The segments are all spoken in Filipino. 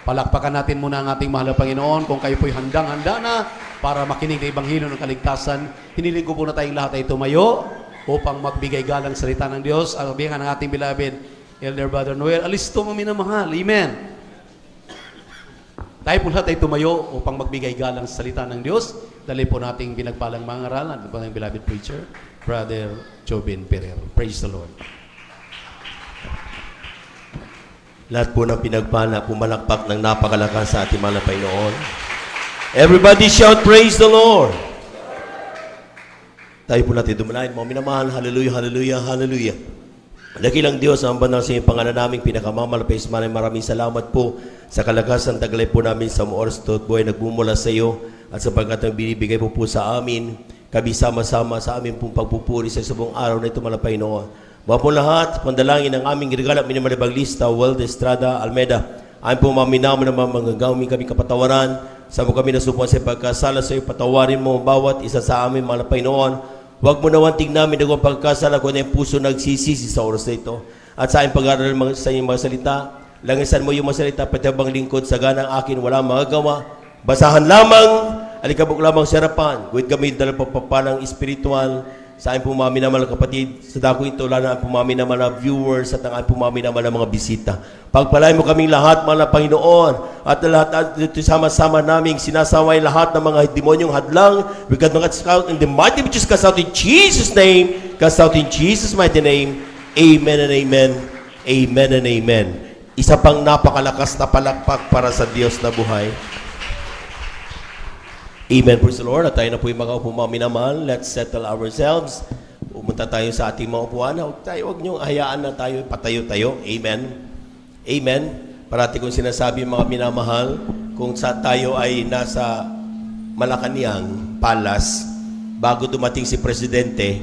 Palakpakan natin muna ang ating mahal na Panginoon. Kung kayo po'y handang-handa na para makinig ng Ebanghelyo ng Kaligtasan, hiniling ko po na tayong lahat ay tumayo upang magbigay galang salita ng Diyos. Sabihan ng ating beloved Elder Brother Noel, alisto mo minamahal. Amen. Tayo po lahat ay tumayo upang magbigay galang salita ng Diyos. Dali po nating pinagpalang mga ngaral at po ng beloved preacher, Brother Jobin Ferrer. Praise the Lord. Lahat po ng pinagpala, pumalakpak ng napakalakas sa ating mahal na Panginoon. Everybody shout, praise the Lord! Tayo po natin dumalain, mga minamahal, hallelujah, hallelujah, hallelujah. Dakilang Diyos, ang banal sa iyong pangalan naming pinakamamalapis, maraming salamat po sa kalakasan taglay po namin sa oras to at buhay nagmumula sa iyo at sapagkat ang binibigay po sa amin, kami sama-sama sa aming pong pagpupuri sa buong araw na ito, mahal na Panginoon. Mga po lahat, pandalangin ang aming regala, Minimalibang Lista, World Estrada, Almeida. Ayon po maminaman na manggagawin kami kapatawaran. Sa mo kami nasupuan sa pagkasala sa iyo, patawarin mo bawat isa sa amin, mga Panginoon. Huwag mo naman tignan namin nagawang pagkasala kung yung puso nagsisisi sa oras na ito. At sa aking pag-aaral sa iyong mga salita, langisan mo yung mga salita, pati bang lingkod sa ganang akin, walang magagawa. Basahan lamang, alikabok lamang sa harapan. Guhit kami dala papapalang espiritual. Sa aking pumami naman ng kapatid, sa dako ito, lalo ang pumami naman ng viewers at ang pumami naman ng mga bisita. Pagpalain mo kaming lahat, mga Panginoon, at lahat dito sama-sama naming sinasaway lahat ng mga demonyong hadlang. We got mga cast out in the mighty which is cast out in Jesus' name, cast out in Jesus' mighty name. Amen and amen. Amen and amen. Isa pang napakalakas na palakpak para sa Diyos na buhay. Amen, praise the Lord. At tayo na po yung mga upumami naman. Let's settle ourselves. Pumunta tayo sa ating mga upuan. Huwag niyong hayaan na tayo patayo-tayo. Amen. Amen. Parati kong sinasabi mga minamahal, kung sa tayo ay nasa Malacanang Palace, bago dumating si Presidente,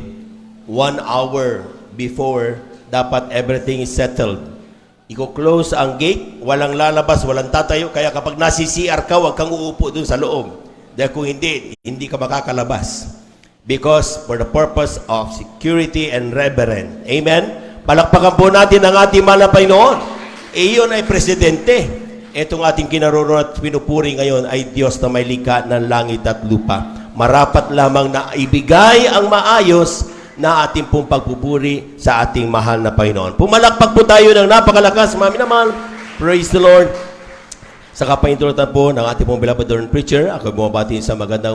1 hour before, dapat everything is settled. Iko-close ang gate, walang lalabas, walang tatayo. Kaya kapag nasi-CR ka, huwag kang uupo dun sa loob. Dahil kung hindi ka makakalabas. Because for the purpose of security and reverence. Amen? Palakpakan po natin ang ating mahal na Panginoon. Iyon ay Presidente. Itong ating kinaroroonan at pinupuri ngayon ay Diyos na may likha ng langit at lupa. Marapat lamang na ibigay ang maayos na ating pong pagpupuri sa ating mahal na Panginoon. Pumalakpak po tayo ng napakalakas, mga minamahal. Praise the Lord. Sa kapaintulutan po ng ating pong beloved Lord Preacher, ako bumabati sa magandang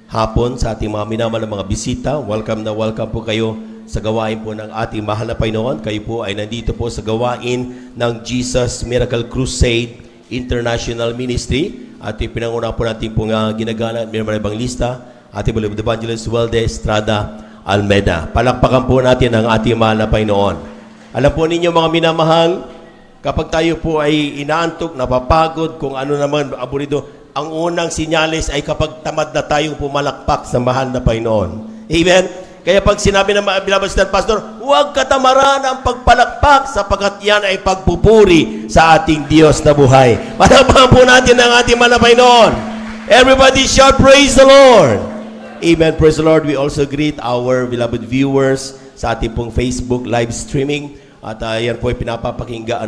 hapon sa ating mga minamahal na mga bisita. Welcome na welcome po kayo sa gawain po ng ating mahal na Panginoon. Kayo po ay nandito po sa gawain ng Jesus Miracle Crusade International Ministry. At pinanguna po natin po ginagana at Minimalibang Lista, ating beloved Evangelist Weldes Estrada Almeida. Palakpakan po natin ang ating mahal na Panginoon. Alam po ninyo mga minamahal, kapag tayo po ay inaantok, napapagod, kung ano naman aburido, ang unang sinyalis ay kapag tamad na tayong pumalakpak sa mahal na Panginoon. Amen? Kaya pag sinabi ng beloved pastor, huwag katamaran ang pagpalakpak sapagkat yan ay pagpupuri sa ating Diyos na buhay. Palakpakan po natin ang ating mahal na Panginoon. Everybody shout, praise the Lord. Amen, praise the Lord. We also greet our beloved viewers sa ating pong Facebook live streaming. At yan po ay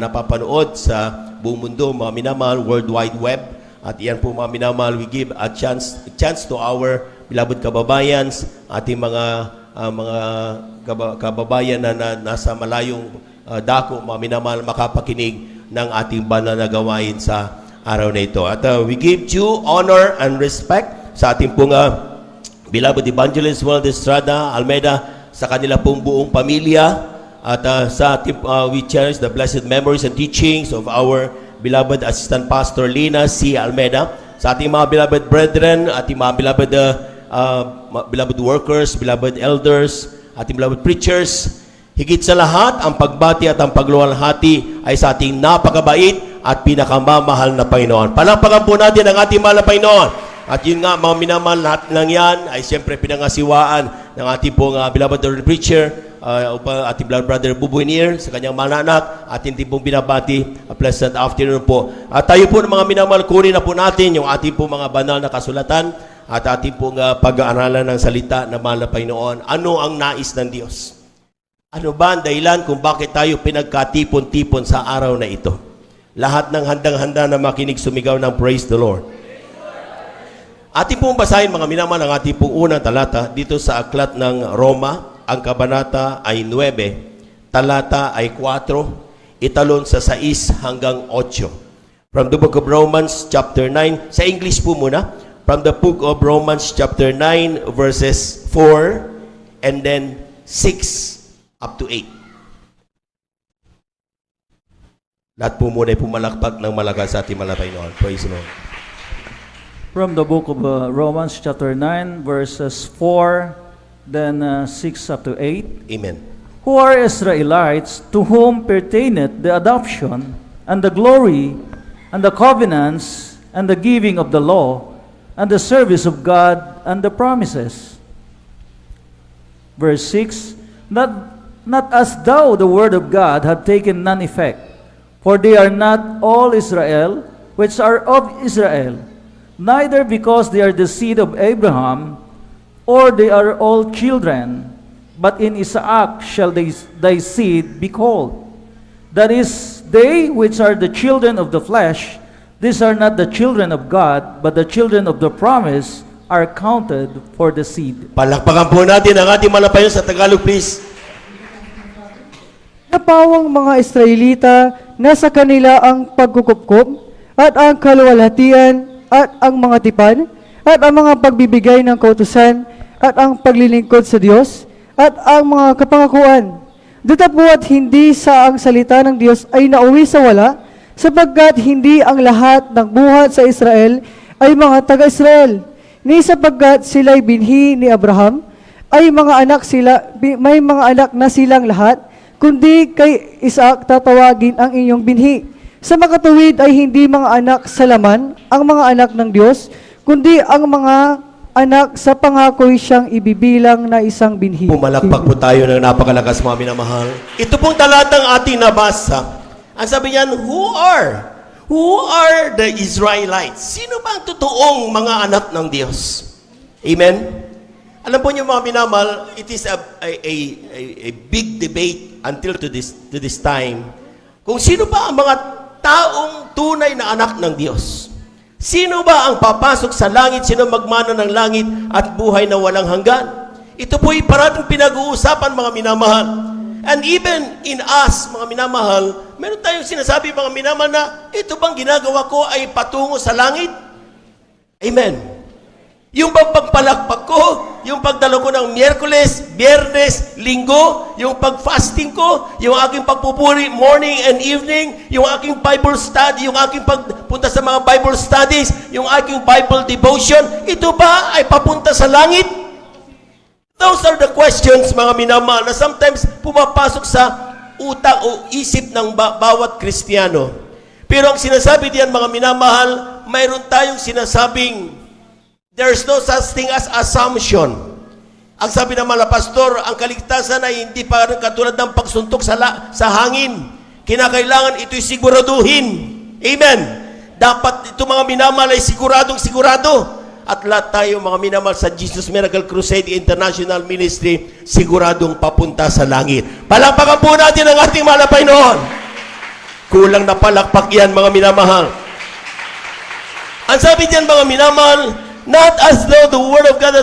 napapanood sa buong mundo, mga minamahal, World Wide Web. At yan po mga minamahal, we give a chance to our beloved kababayans, ating mga kababayan na nasa malayong dako, mga minamahal, makapakinig ng ating banal na gawain sa araw na ito. At we give due honor and respect sa ating pong beloved Evangelist Weldes Estrada Almeida, sa kanila pong buong pamilya. At sa ating, we cherish the blessed memories and teachings of our beloved Assistant Pastor Lina C. Almeida. Sa ating mga beloved brethren, ating mga beloved workers, beloved elders, ating beloved preachers. Higit sa lahat, ang pagbati at ang pagluwalhati ay sa ating napakabait at pinakamamahal na Panginoon. Palakpakan po natin ang ating mahal na Panginoon. At yun nga, mga minamahal, lahat lang yan ay siyempre pinangasiwaan ng ating pong beloved preacher, ating beloved brother Bubuinir sa kanyang mga anak, ating pong binabati. A pleasant afternoon po. At tayo po ng mga minamahal, kunin na po natin yung ating pong mga banal na kasulatan at ating pong pag-aaralan ng salita ng mahal na Panginoon. Ano ang nais ng Diyos? Ano ba ang dahilan kung bakit tayo pinagkatipon-tipon sa araw na ito? Lahat ng handang-handa na makinig sumigaw ng praise the Lord. Ating pong basahin mga minamahal ang ating pong unang talata dito sa aklat ng Roma. Ang kabanata ay 9, talata ay 4, italon sa 6 hanggang 8. From the book of Romans chapter 9, sa English po muna, from the book of Romans chapter 9 verses 4 and then 6 up to 8. Lahat po muna ay pumalakpak ng malakas sa ating malapay noon. Praise the Lord. From the book of Romans chapter 9 verses 4 then 6 up to 8. Amen. Who are Israelites, to whom pertaineth the adoption and the glory and the covenants and the giving of the law and the service of God and the promises. Verse 6, not as though the word of God had taken none effect, for they are not all Israel which are of Israel, neither because they are the seed of Abraham, or they are all children, but in Isaac shall thy seed be called. That is, they which are the children of the flesh, these are not the children of God, but the children of the promise are counted for the seed. Palakpakan po natin ang ating malapayon sa Tagalog, please. Napawang mga Israelita na sa kanila ang pagkukupkup at ang kaluwalhatian at ang mga tipan at ang mga pagbibigay ng kautusan at ang paglilingkod sa Diyos at ang mga kapangakuan. Datapuat hindi sa ang salita ng Diyos ay nauwi sa wala, sapagkat hindi ang lahat ng buhat sa Israel ay mga taga-Israel. Ni sapagkat sila'y binhi ni Abraham, ay mga anak sila, may mga anak na silang lahat, kundi kay Isaac tatawagin ang inyong binhi. Sa makatuwid ay hindi mga anak sa laman ang mga anak ng Diyos, kundi ang mga anak sa pangako'y siyang ibibilang na isang binhi. Pumalakpak po tayo ng napakalakas mga minamahal. Ito pong talatang ating nabasa. Ang sabi niyan, Who are the Israelites? Sino ba ang totoong mga anak ng Diyos? Amen? Alam po niyo mga minamahal, it is a big debate until to this time kung sino ba ang mga taong tunay na anak ng Diyos. Sino ba ang papasok sa langit? Sino magmana ng langit at buhay na walang hanggan? Ito po'y parating pinag-uusapan mga minamahal. And even in us, mga minamahal, meron tayong sinasabi mga minamahal na ito bang ginagawa ko ay patungo sa langit? Amen. Yung pagpalakpak ko, yung pagdalo ko ng Miyerkules, Biyernes, Linggo, yung pag-fasting ko, yung aking pagpupuri morning and evening, yung aking Bible study, yung aking pagpunta sa mga Bible studies, yung aking Bible devotion, ito ba ay papunta sa langit? Those are the questions, mga minamahal, na sometimes pumapasok sa utak o isip ng bawat Kristiyano. Pero ang sinasabi diyan, mga minamahal, mayroon tayong sinasabing there's no such thing as assumption. Ang sabi ng mga pastor, ang kaligtasan ay hindi pa katulad ng pagsuntok sa hangin. Kinakailangan ito'y siguraduhin. Amen. Dapat ito mga minamahal ay siguradong sigurado. At lahat tayo mga minamahal sa Jesus Miracle Crusade International Ministry, siguradong papunta sa langit. Palakpakan po natin ang ating malapay noon. Kulang na palakpak yan mga minamahal. Ang sabi diyan mga minamahal, not as though the word of God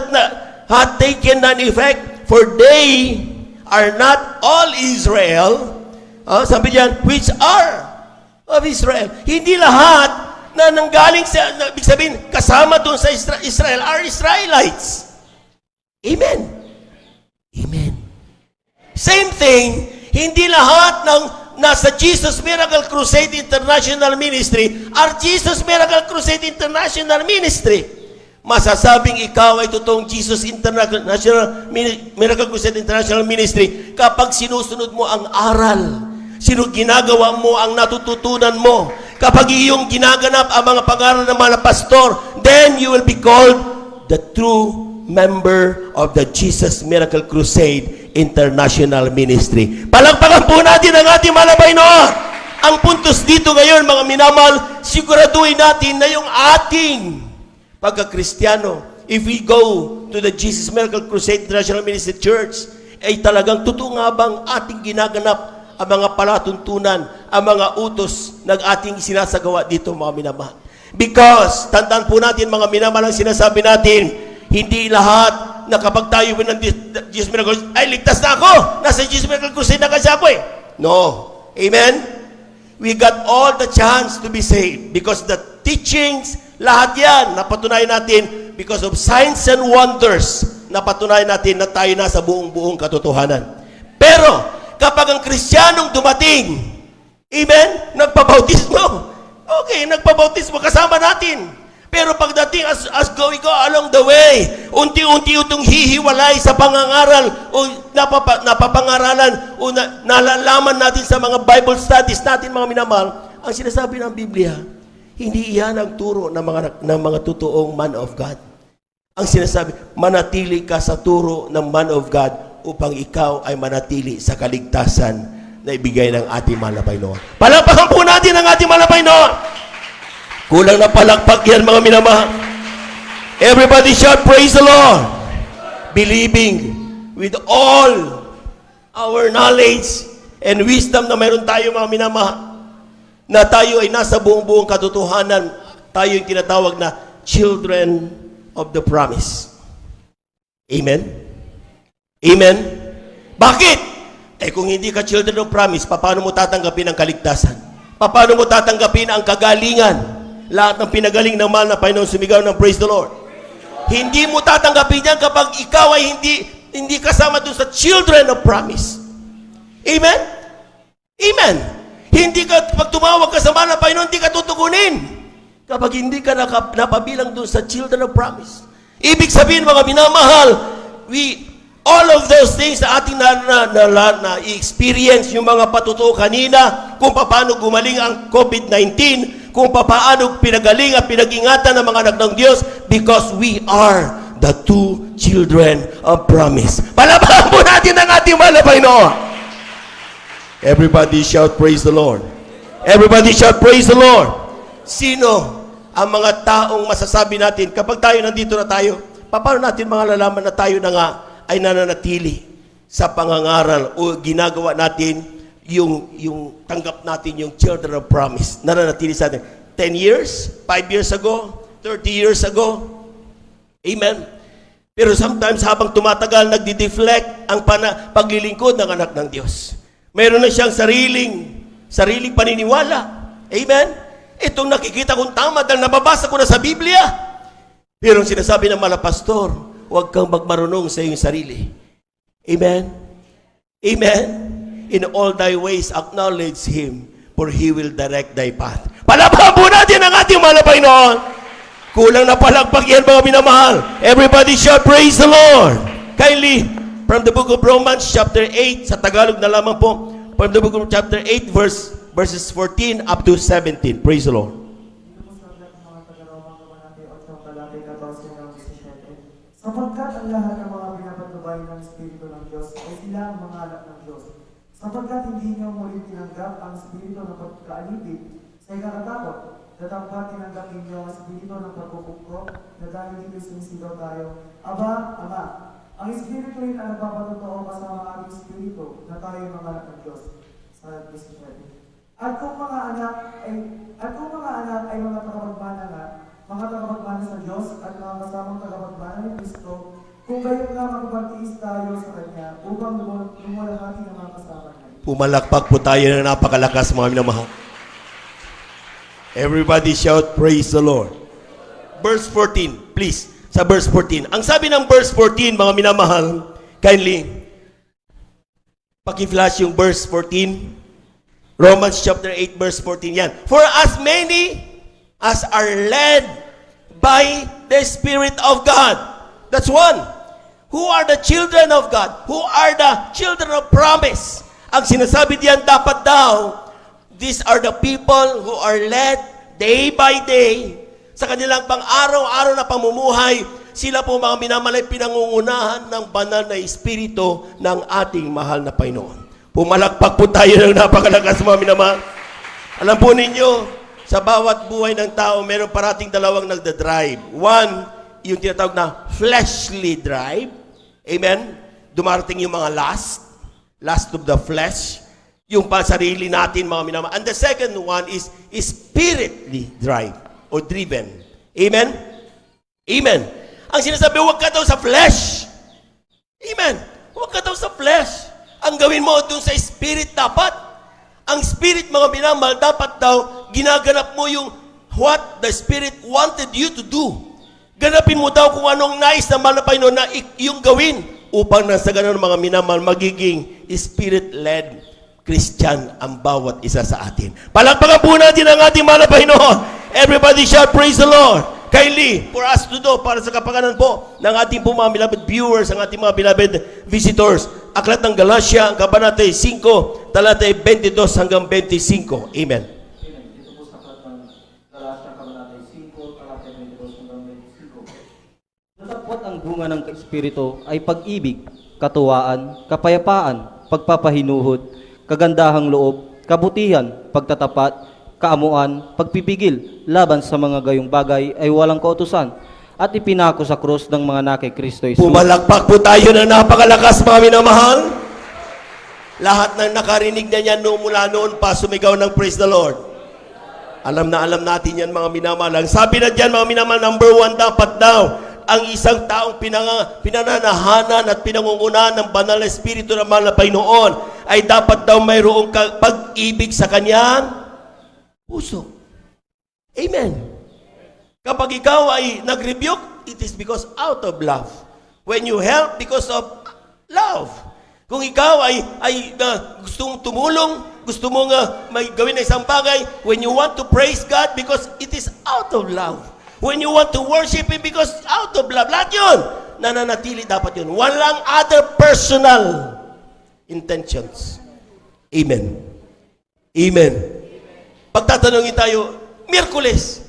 had taken an effect, for they are not all Israel. Sabi diyan, which are of Israel. Hindi lahat na nanggaling sa, ibig sabihin, kasama doon sa Israel are Israelites. Amen. Amen. Same thing, hindi lahat ng nasa Jesus Miracle Crusade International Ministry are Jesus Miracle Crusade International Ministry. Masasabing ikaw ay totoong Jesus Miracle Crusade International Ministry kapag sinusunod mo ang aral, ginagawa mo ang natututunan mo, kapag iyong ginaganap ang mga pangaral ng mga pastor, then you will be called the true member of the Jesus Miracle Crusade International Ministry. Palakpakan po natin ang ating malabay noon. Ang puntos dito ngayon, mga minamahal, siguraduhin natin na yung ating pagka-Kristiyano, if we go to the Jesus Miracle Crusade International Ministry Church, ay talagang totoo nga bang ating ginaganap ang mga palatuntunan, ang mga utos ng ating sinasagawa dito, mga minamahal. Because, tandaan po natin, mga minamahal, ang sinasabi natin, hindi lahat na kapag tayo ng Jesus Miracle Crusade, ay ligtas na ako! Nasa Jesus Miracle Crusade na kasi ako eh. No. Amen? We got all the chance to be saved because the teachings, lahat yan, napatunayan natin because of signs and wonders, napatunayan natin na tayo nasa buong katotohanan. Pero, kapag ang Kristiyanong dumating, amen, nagpabautismo, okay, nagpabautismo, kasama natin. Pero pagdating as we go along the way, unti-unti itong hihiwalay sa pangangaral o napapangaralan o nalalaman natin sa mga Bible studies natin, mga minamahal, ang sinasabi ng Biblia, hindi iyan ang turo ng mga totoong man of God. Ang sinasabi, manatili ka sa turo ng man of God upang ikaw ay manatili sa kaligtasan na ibigay ng ating mahal na Panginoon. Palakpakan po natin ang ating mahal na Panginoon. Kulang na palakpak yan, mga minamahal. Everybody shout, praise the Lord. Believing with all our knowledge and wisdom na mayroon tayo, mga minamahal, na tayo ay nasa buong katotohanan, tayo yung tinatawag na children of the promise. Amen? Amen? Bakit? Eh kung hindi ka children of promise, paano mo tatanggapin ang kaligtasan? Paano mo tatanggapin ang kagalingan? Lahat ng pinagaling ng mahal na Panginoon, sumigaw ng praise the Lord. Hindi mo tatanggapin yan kapag ikaw ay hindi kasama dun sa children of promise. Amen? Amen. Hindi ka, pag tumawag ka sa mahal na Panginoon, hindi ka tutugunin. Kapag hindi ka napabilang dun sa children of promise. Ibig sabihin, mga minamahal, all of those things na ating na-experience, yung mga patutuo kanina, kung paano gumaling ang COVID-19, kung paano pinagaling at pinag-ingatan ng mga anak ng Diyos, because we are the two children of promise. Palabahan po natin ang ating mahal na Panginoon. Everybody shout, praise the Lord. Everybody shout, praise the Lord. Sino ang mga taong masasabi natin, kapag tayo nandito na tayo, paano natin mga lalaman na tayo na nga ay nananatili sa pangangaral o ginagawa natin yung tanggap natin yung children of promise, nananatili sa atin. 10 years, 5 years ago, 30 years ago. Amen. Pero sometimes habang tumatagal, nagdi-deflect ang paglilingkod ng anak ng Diyos. Mayroon na siyang sariling paniniwala. Amen. Itong nakikita kong tama dahil nababasa ko na sa Biblia. Pero ang sinasabi ng mga pastor, huwag kang magmarunong sa iyong sarili. Amen. Amen. In all thy ways, acknowledge Him, for He will direct thy path. Palakpakan po natin ang ating mahal na Panginoon. Kulang na palakpak yan, mga minamahal. Everybody shout, praise the Lord. Kindly, from the book of Romans, chapter 8, sa Tagalog na lamang po, from the book of chapter 8, verses 14 up to 17. Praise the Lord. Sapagkat ang lahat ng mga pinapatnubay ng Espiritu ng Diyos ay sila ang mga anak ng Diyos. Sapagkat hindi niyo muli tinanggap ang Espiritu ng pagkaalipid sa ikakatakot, datapwat tinanggap ninyo ang Espiritu ng pagkukuko na dahil dito sumisigaw tayo, Aba, Ama. Ang Espiritu rin ang nagpapatotoo kasama ang ating Espiritu na tayo ang mga anak ng Diyos. Sa 17. At kung mga anak ay mga tagapagmana nga, mga tagapagmana sa Diyos at mga kasamang tagapagmana ni Kristo, kung gayon nga magpagtiis tayo sa Kanya upang lumulahati ng mga kasama niya. Pumalakpak po tayo ng napakalakas, mga minamahal. Everybody shout, praise the Lord. Verse 14, please. Sa verse 14. Ang sabi ng verse 14, mga minamahal, kindly, paki-flash yung verse 14. Romans chapter 8, verse 14. Yan. For as many as are led by the Spirit of God. That's one. Who are the children of God? Who are the children of promise? Ang sinasabi diyan, dapat daw, these are the people who are led day by day sa kanilang pang-araw-araw na pamumuhay. Sila po, mga minamalay, pinangungunahan ng banal na Espiritu ng ating mahal na Panginoon. Pumalakpak po tayo ng napakalakas, mga minamahal. Alam po ninyo, sa bawat buhay ng tao, meron parating dalawang nagda-drive. One, yung tinatawag na fleshly drive. Amen? Dumarating yung mga lust of the flesh. Yung sarili natin, mga minamahal. And the second one is spiritually driven. Amen? Amen. Ang sinasabi, huwag ka daw sa flesh. Amen. Huwag ka daw sa flesh. Ang gawin mo dun sa spirit dapat. Ang spirit, mga minamahal, dapat daw ginaganap mo yung what the spirit wanted you to do. Ganapin mo daw kung anong nais na malapay no na yung gawin upang nasa ganun, mga minamahal, magiging spirit-led Christian ang bawat isa sa atin. Palakpakan po natin ang ating mahal na Panginoon. Everybody shout, praise the Lord. Kindly, for us to do, para sa kapakanan po ng ating po mga beloved viewers, ang ating mga beloved visitors. Aklat ng Galatia, ang kabanata 5, talata 22 hanggang 25. Amen. Ito po sa aklat ng Galatia, kabanata 5, talata 22 hanggang 25. Datapwat ang bunga ng Espiritu ay pag-ibig, katuwaan, kapayapaan, pagpapahinuhod, kagandahang loob, kabutihan, pagtatapat, kaamuan, pagpipigil, laban sa mga gayong bagay ay walang kautusan, at ipinako sa krus ng mga na kay Kristo Jesus. Pumalakpak po tayo na napakalakas, mga minamahal. Lahat ng nakarinig na yan mula noon pa, sumigaw ng praise the Lord. Alam na alam natin yan, mga minamahal. Ang sabi na dyan, mga minamahal, number 1, dapat daw ang isang taong pinananahanan at pinangungunahan ng banal na Espiritu ng mahal na Panginoon ay dapat daw mayroong pag-ibig sa kanyang puso. Amen. Kapag ikaw ay nag-rebuke, it is because out of love. When you help, because of love. Kung ikaw ay gustong tumulong, gusto mong may gawin na isang bagay, when you want to praise God, because it is out of love. When you want to worship Him, because out of love. Lahat yun, nananatili dapat yun. Walang other personal intentions. Amen. Amen. Pagtatanungin tayo, Miyerkules,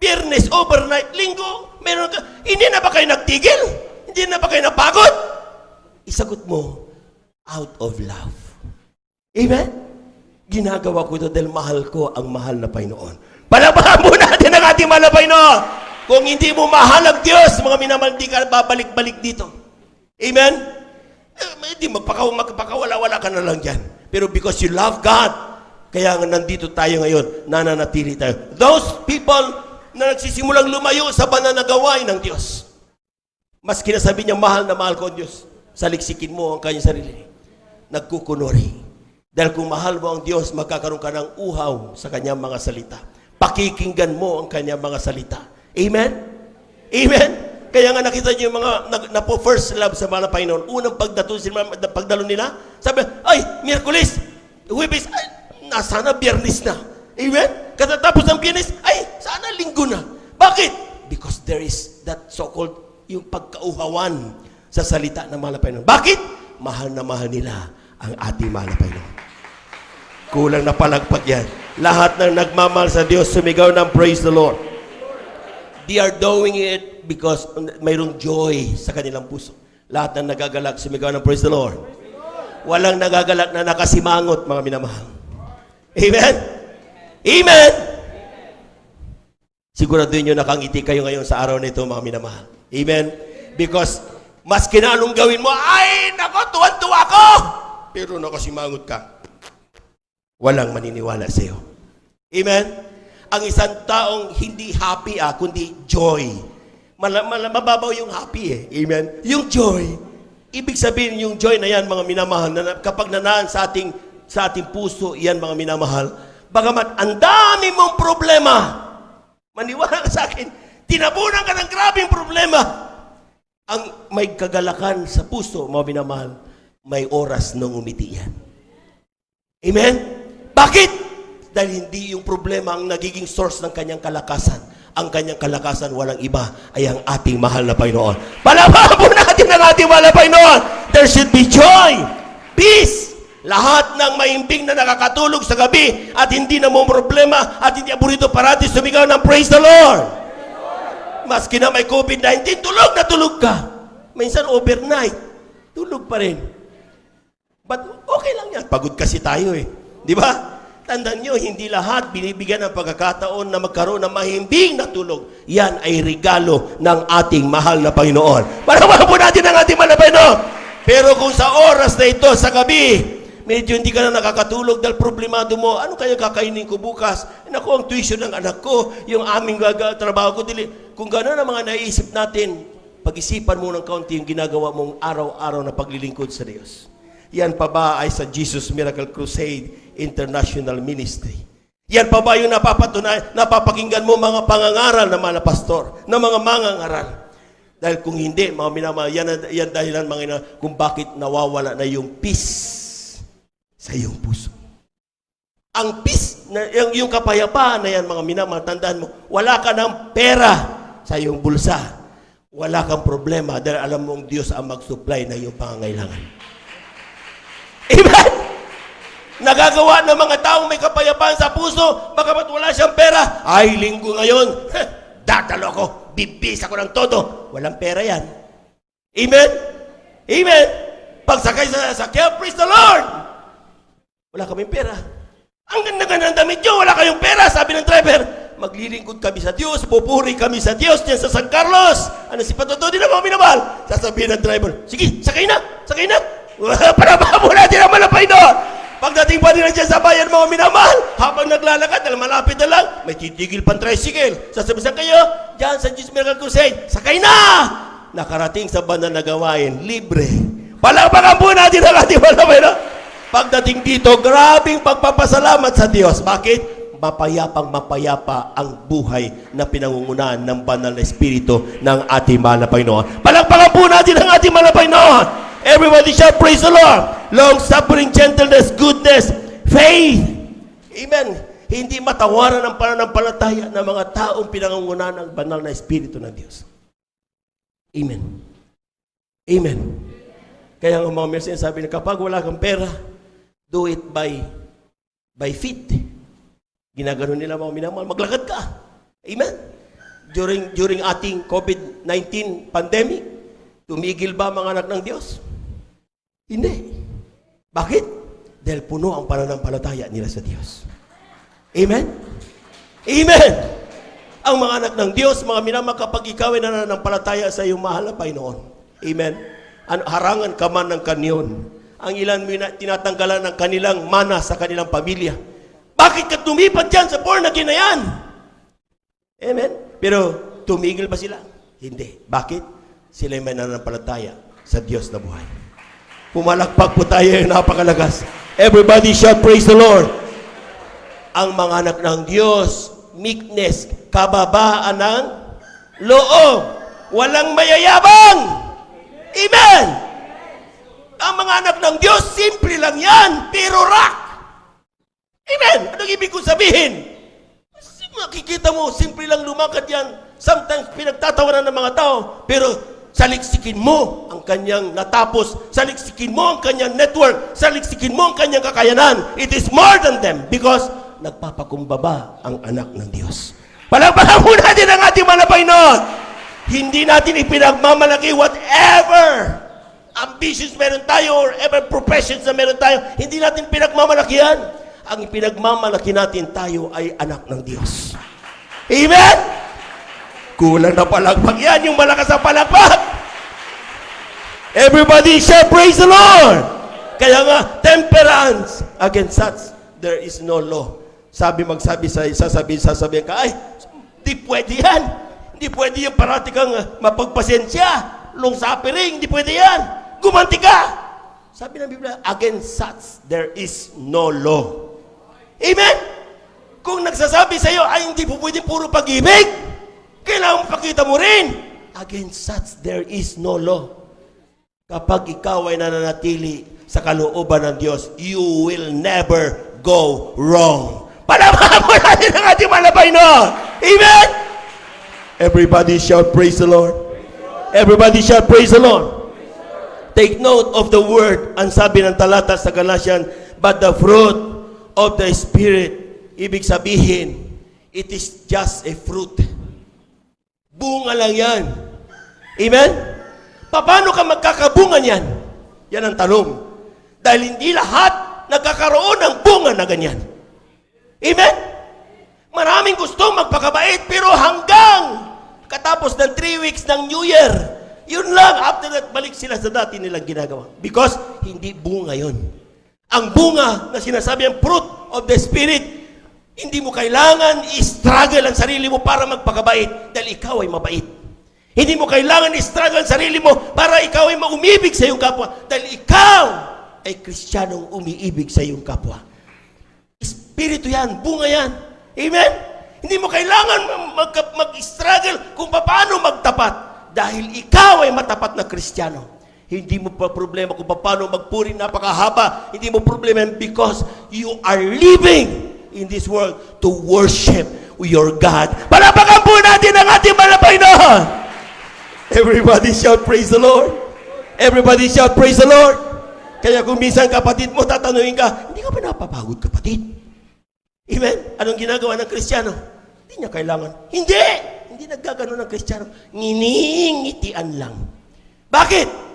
Biyernes, overnight, Linggo, meron ka, hindi na ba kayo nagtigil? Hindi na ba kayo napagod? Isagot mo, out of love. Amen? Ginagawa ko ito dahil mahal ko ang mahal na Panginoon. Palabahan mo natin ang ating mahal na Panginoon. Kung hindi mo mahal ang Diyos, mga minamahal, hindi ka babalik-balik dito. Amen? Hindi, magpakawala-wala ka na lang dyan. Pero because you love God, kaya nga nandito tayo ngayon, nananatili tayo. Those people na nagsisimulang lumayo sa banal na gawain ng Diyos, mas kinasabi niya, mahal na mahal ko ang Diyos, saliksikin mo ang kanyang sarili. Nagkukunori. Dahil kung mahal mo ang Diyos, magkakaroon ka ng uhaw sa kanyang mga salita. Pakikinggan mo ang kanyang mga salita. Amen? Amen? Kaya nga nakita niyo yung mga first love sa mga Panginoon. Unang pagdalo nila, sabi, ay, Miyerkules, Huwebes, ay, sana Biyernes na. Amen? Katatapos ng Biyernes, ay, sana Linggo na. Bakit? Because there is that so-called, yung pagkauhawan sa salita ng mga Panginoon. Bakit? Mahal na mahal nila ang ating mahal na Panginoon. Kulang na palagpag yan. Lahat ng nagmamahal sa Diyos, sumigaw ng praise the Lord. They are doing it because mayroong joy sa kanilang puso. Lahat ng nagagalak, sumigaw ng praise the Lord. Walang nagagalak na nakasimangot, mga minamahal. Amen? Amen? Siguraduhin nyo nakangiti kayo ngayon sa araw na ito, mga minamahal. Amen? Because maski na anong gawin mo, ay, nako, tuwan-tuwa ko! Pero nakasimangot ka. Walang maniniwala sa iyo. Amen? Ang isang taong hindi happy kundi joy. Mababaw yung happy Amen? Yung joy. Ibig sabihin yung joy na yan, mga minamahal, na kapag nanaan sa ating puso, yan, mga minamahal, bagamat ang dami mong problema, maniwala ka sa akin, tinabunan ka ng grabing problema, ang may kagalakan sa puso, mga minamahal, may oras nang umiti yan. Amen? Bakit? Dahil hindi yung problema ang nagiging source ng kanyang kalakasan. Ang kanyang kalakasan, walang iba, ay ang ating mahal na Panginoon. Palabahan po natin ang ating mahal na Panginoon. There should be joy, peace. Lahat ng maimbing na nakakatulog sa gabi at hindi na mo problema at hindi aburito parati sumigaw ng praise the Lord. Maski na may COVID-19, tulog na tulog ka. Minsan overnight, tulog pa rin. But okay lang yan. Pagod kasi tayo Di ba? Tandaan nyo, hindi lahat binibigyan ng pagkakataon na magkaroon ng mahimbing na tulog. Yan ay regalo ng ating mahal na Panginoon. Parawahan po natin ang ating mahal na Panginoon. Pero kung sa oras na ito, sa gabi, medyo hindi ka na nakakatulog dahil problemado mo, ano kaya kakainin ko bukas? Naku, ang tuition ng anak ko, yung aming trabaho ko, kung gano'n ang mga naisip natin, pag-isipan mo ng kaunti yung ginagawa mong araw-araw na paglilingkod sa Diyos. Yan pa ba ay sa Jesus Miracle Crusade International Ministry? Yan pa ba yung napapakinggan mo mga pangangaral ng mga pastor, ng mga mangangaral? Dahil kung hindi, mga minamahal, yan dahilan mga kung bakit nawawala na yung peace sa iyong puso. Ang peace, yung kapayapaan na yan, mga minamahal, tandaan mo, wala ka ng pera sa iyong bulsa. Wala kang problema dahil alam mong Diyos ang mag-supply ng iyong pangangailangan. Amen? Nagagawa ng mga taong may kapayapaan sa puso, bagamat wala siyang pera, ay linggo ngayon, datalo ako, bibisa ko ng todo. Walang pera yan. Amen? Amen? Pagsakay sa sasakyan, praise the Lord! Wala kaming pera. Ang ganda-ganda ng damit nyo, wala kayong pera, sabi ng driver. Maglilingkod kami sa Diyos, pupuri kami sa Diyos diyan sa San Carlos. Ano si Patoto din na mga minamahal? Sasabihin ng driver, sige, sakay na, sakay na. Para mo natin ang malapay doon. Pagdating pa nila dyan sa bayan, mga minamahal, habang naglalakad, dahil malapit na lang, may titigil pang tricycle. Sasabihin kayo, dyan sa Jesus Miracle Crusade, sakay na! Nakarating sa banal na gawain, libre. Palakpakan po natin ang ating malapay doon. Pagdating dito, grabing pagpapasalamat sa Diyos. Bakit? Mapayapang mapayapa ang buhay na pinangungunahan ng banal na espiritu ng ating mahal na Panginoon. Palakpakan po natin ang ating mahal na Panginoon. Everybody shall praise the Lord. Long-suffering, gentleness, goodness, faith. Amen. Hindi matawaran ang pananampalataya ng mga taong pinangungunahan ng banal na espiritu ng Diyos. Amen. Amen. Kaya ang mga mersin sabi na kapag wala kang pera, do it by faith. Ginagano nila mga minamahal, maglakad ka. Amen. During ating COVID-19 pandemic, tumigil ba mga anak ng Diyos? Hindi. Bakit? Dahil puno ang pananampalataya nila sa Diyos. Amen? Amen! Ang mga anak ng Diyos, mga minamahal, kapag ikaw ay nananampalataya sa iyong mahal na Panginoon. Amen? Harangan ka man ng kanyon. Ang ilan tinatanggalan ng kanilang mana sa kanilang pamilya. Bakit ka tumipad dyan sa born again na yan? Amen? Pero tumigil ba sila? Hindi. Bakit? Sila ay may nananampalataya sa Diyos na buhay. Pumalakpak po tayo yung napakalagas. Everybody shout praise the Lord. Ang mga anak ng Diyos, meekness, kababaan ng loob. Walang mayayabang. Amen! Ang mga anak ng Diyos, simple lang yan, pero rock. Amen! Anong ibig kong sabihin? Makikita mo, simple lang lumakad yan. Sometimes pinagtatawanan ng mga tao, pero saliksikin mo ang kanyang natapos, saliksikin mo ang kanyang network, saliksikin mo ang kanyang kakayanan. It is more than them because nagpapakumbaba ang anak ng Diyos. Palakpakan mo natin ang ating malapay noon. Hindi natin ipinagmamalaki whatever ambitions meron tayo or ever professions na meron tayo. Hindi natin pinagmamalaki yan. Ang pinagmamalaki natin, tayo ay anak ng Diyos. Amen? Kulang na palakpak yan, yung malakas na palakpak. Everybody shall praise the Lord. Kaya nga, temperance. Against such, there is no law. Sasabihin ka, ay, di pwede yan. Hindi pwede yung parati kang mapagpasensya. Long suffering, hindi pwede yan. Gumanti ka. Sabi ng Biblia, against such, there is no law. Amen? Kung nagsasabi sa iyo, ay hindi po pwede puro pag-ibig, kailangan pakita mo rin. Against such, there is no law. Kapag ikaw ay nananatili sa kalooban ng Diyos, you will never go wrong. Palamahan mo natin ang ating malapay no. Amen? Everybody shout praise the Lord. Everybody shout praise the Lord. Take note of the word. Ang sabi ng talata sa Galatians, but the fruit of the Spirit, ibig sabihin, it is just a fruit. Bunga lang yan. Amen? Paano ka magkakabunga niyan? Yan ang tanong. Dahil hindi lahat nagkakaroon ng bunga na ganyan. Amen? Maraming gustong magpakabait, pero hanggang katapos ng 3 weeks ng New Year, yun lang, after that, balik sila sa dati nilang ginagawa. Because hindi bunga yun. Ang bunga na sinasabi ang fruit of the Spirit, hindi mo kailangan i-struggle ang sarili mo para magpakabait dahil ikaw ay mabait. Hindi mo kailangan i-struggle ang sarili mo para ikaw ay maumibig sa iyong kapwa dahil ikaw ay Kristiyanong umiibig sa iyong kapwa. Espiritu yan, bunga yan. Amen? Hindi mo kailangan mag-struggle kung paano magtapat dahil ikaw ay matapat na Kristiyano. Hindi mo pa problema kung paano magpuri napakahaba. Hindi mo problema because you are living in this world to worship your God. Palapakan po natin ang ating Panginoon. Everybody shout praise the Lord. Everybody shout praise the Lord. Kaya kung minsan kapatid mo tatanungin ka, hindi ka ba napapagod kapatid? Amen? Anong ginagawa ng Kristiyano? Hindi niya kailangan. Hindi naggagano ng Kristiyano. Nginingitian lang. Bakit?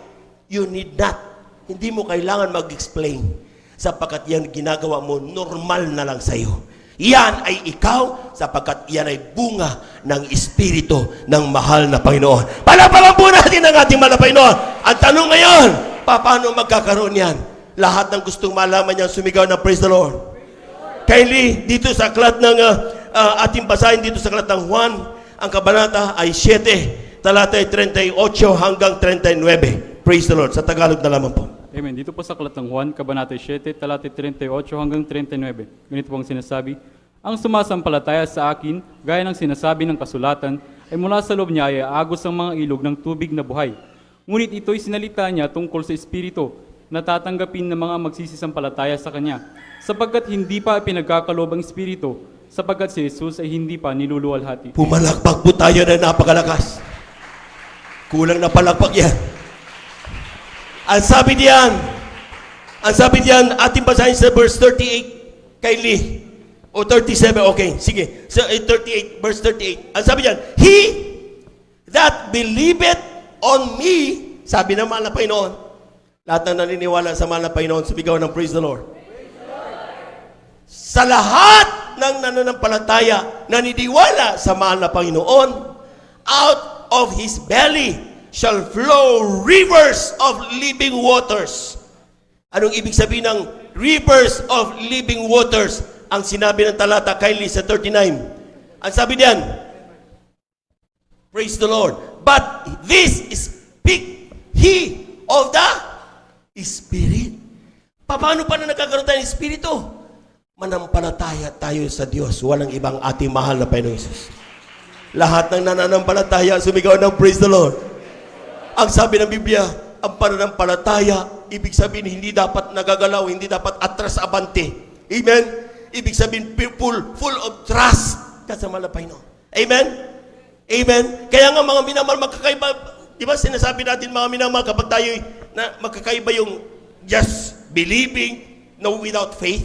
You need not. Hindi mo kailangan mag-explain. Sapagkat yan ginagawa mo, normal na lang sa iyo. Yan ay ikaw, sapagkat yan ay bunga ng Espiritu ng mahal na Panginoon. Palapakan po natin ang ating mahal na Panginoon. Ang tanong ngayon, paano magkakaroon yan? Lahat ng gustong malaman yan, sumigaw ng praise the Lord. Kindly, dito sa aklat ng ating basahin dito sa aklat ng Juan, ang kabanata ay 7, talata 38 hanggang 39. Praise the Lord. Sa Tagalog na lamang po. Amen. Dito po sa aklat ng Juan, kabanata 7, talata 38 hanggang 39. Ganito po ang sinasabi, ang sumasampalataya sa akin, gaya ng sinasabi ng kasulatan, ay mula sa loob niya ay aagos ang mga ilog ng tubig na buhay. Ngunit ito'y sinalita niya tungkol sa Espiritu, na tatanggapin ng mga magsisisampalataya sa Kanya, sapagkat hindi pa pinagkakaloob ang Espiritu, sapagkat si Jesus ay hindi pa niluluwalhati. Pumalakpak po tayo na napakalakas. Kulang na palakpak yan. Ang sabi diyan, ating basahin sa verse 38, kindly. O 37, okay, sige. So, 38, verse 38. Ang sabi diyan, He that believeth on me, sabi ng mahal na Panginoon, lahat na naniniwala sa mahal na Panginoon, sumigaw ng praise the Lord. Sa lahat ng nananampalataya, naniniwala sa mahal na Panginoon, out of his belly shall flow rivers of living waters. Anong ibig sabihin ng rivers of living waters? Ang sinabi ng talata, kindly sa 39. Ang sabi diyan, praise the Lord. But this speak he of the Spirit. Paano pa na nagkakaroon tayo ng Espiritu? Manampalataya tayo sa Diyos. Walang ibang ating mahal na Panginoon Jesus. Lahat ng nananampalataya, sumigaw ng praise the Lord. Ang sabi ng Biblia, ang pananampalataya, ibig sabihin, hindi dapat nagagalaw, hindi dapat atras abante. Amen? Ibig sabihin, full of trust ka sa mahal na Panginoon. Amen? Amen? Kaya nga mga minamahal, magkakaiba, di ba sinasabi natin mga minamahal, kapag tayo na magkakaiba yung just believing, no without faith.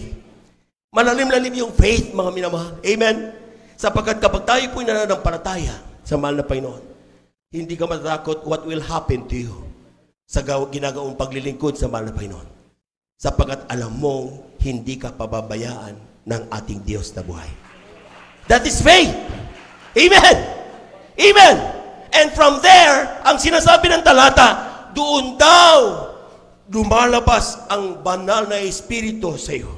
Malalim-lalim yung faith, mga minamahal. Amen? Sapagkat kapag tayo po'y nananampalataya sa mahal na Panginoon, hindi ka matatakot what will happen to you sa ginagawang paglilingkod sa mahal na Panginoon. Sapagkat alam mong hindi ka pababayaan ng ating Diyos na buhay. That is faith. Amen. Amen. And from there, ang sinasabi ng talata, doon daw lumalabas ang banal na Espiritu sa iyo.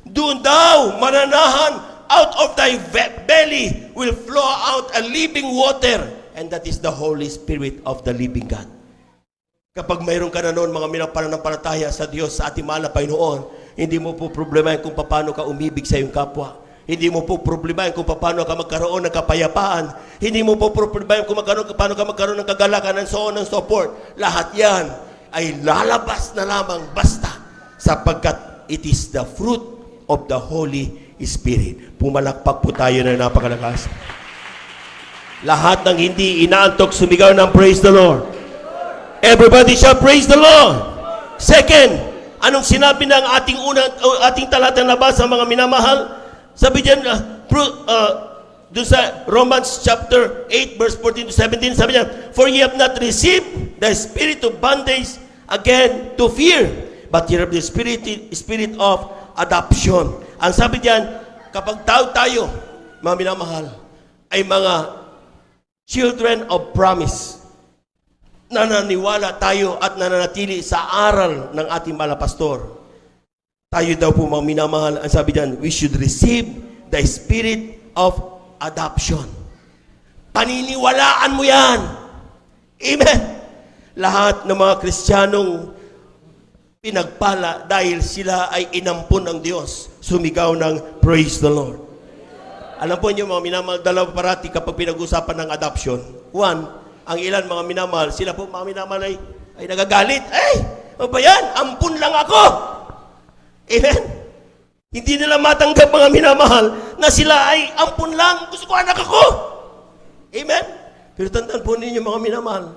Doon daw mananahan, out of thy belly will flow out a living water, and that is the Holy Spirit of the living God. Kapag mayroon ka na noon mga pananampalataya sa Diyos, sa ating mahal na Panginoon, hindi mo po problemahin kung paano ka umibig sa iyong kapwa. Hindi mo po problemahin kung paano ka magkaroon ng kapayapaan. Hindi mo po problemahin kung paano ka magkaroon ng kagalakan and so on and so forth. Lahat yan ay lalabas na lamang basta sapagkat it is the fruit of the Holy Spirit. Pumalakpak po tayo na napakalakas. Lahat ng hindi inaantok, sumigaw ng praise the Lord. Everybody shall praise the Lord. Second, anong sinabi ng ating talatang nabasa, mga minamahal? Sabi diyan, doon sa Romans chapter 8 verse 14 to 17, sabi niya, for ye have not received the spirit of bondage again to fear, but ye have the spirit of adoption. Ang sabi diyan, kapag tayo, mga minamahal, ay mga children of promise, nananiwala tayo at nananatili sa aral ng ating mahal na pastor, tayo daw po mga minamahal, ang sabi diyan, we should receive the spirit of adoption. Paniniwalaan mo yan. Amen. Lahat ng mga Kristiyanong pinagpala dahil sila ay inampun ng Diyos. Sumigaw ng praise the Lord. Alam po niyo mga minamahal, dalawa parati kapag pinag-usapan ng adoption. One, ang ilan mga minamahal, sila po mga minamahal ay nagagalit. Ano ba yan? Ampun lang ako. Amen? Hindi nila matanggap mga minamahal na sila ay ampun lang. Gusto ko anak ako. Amen? Pero tandaan po ninyo mga minamahal,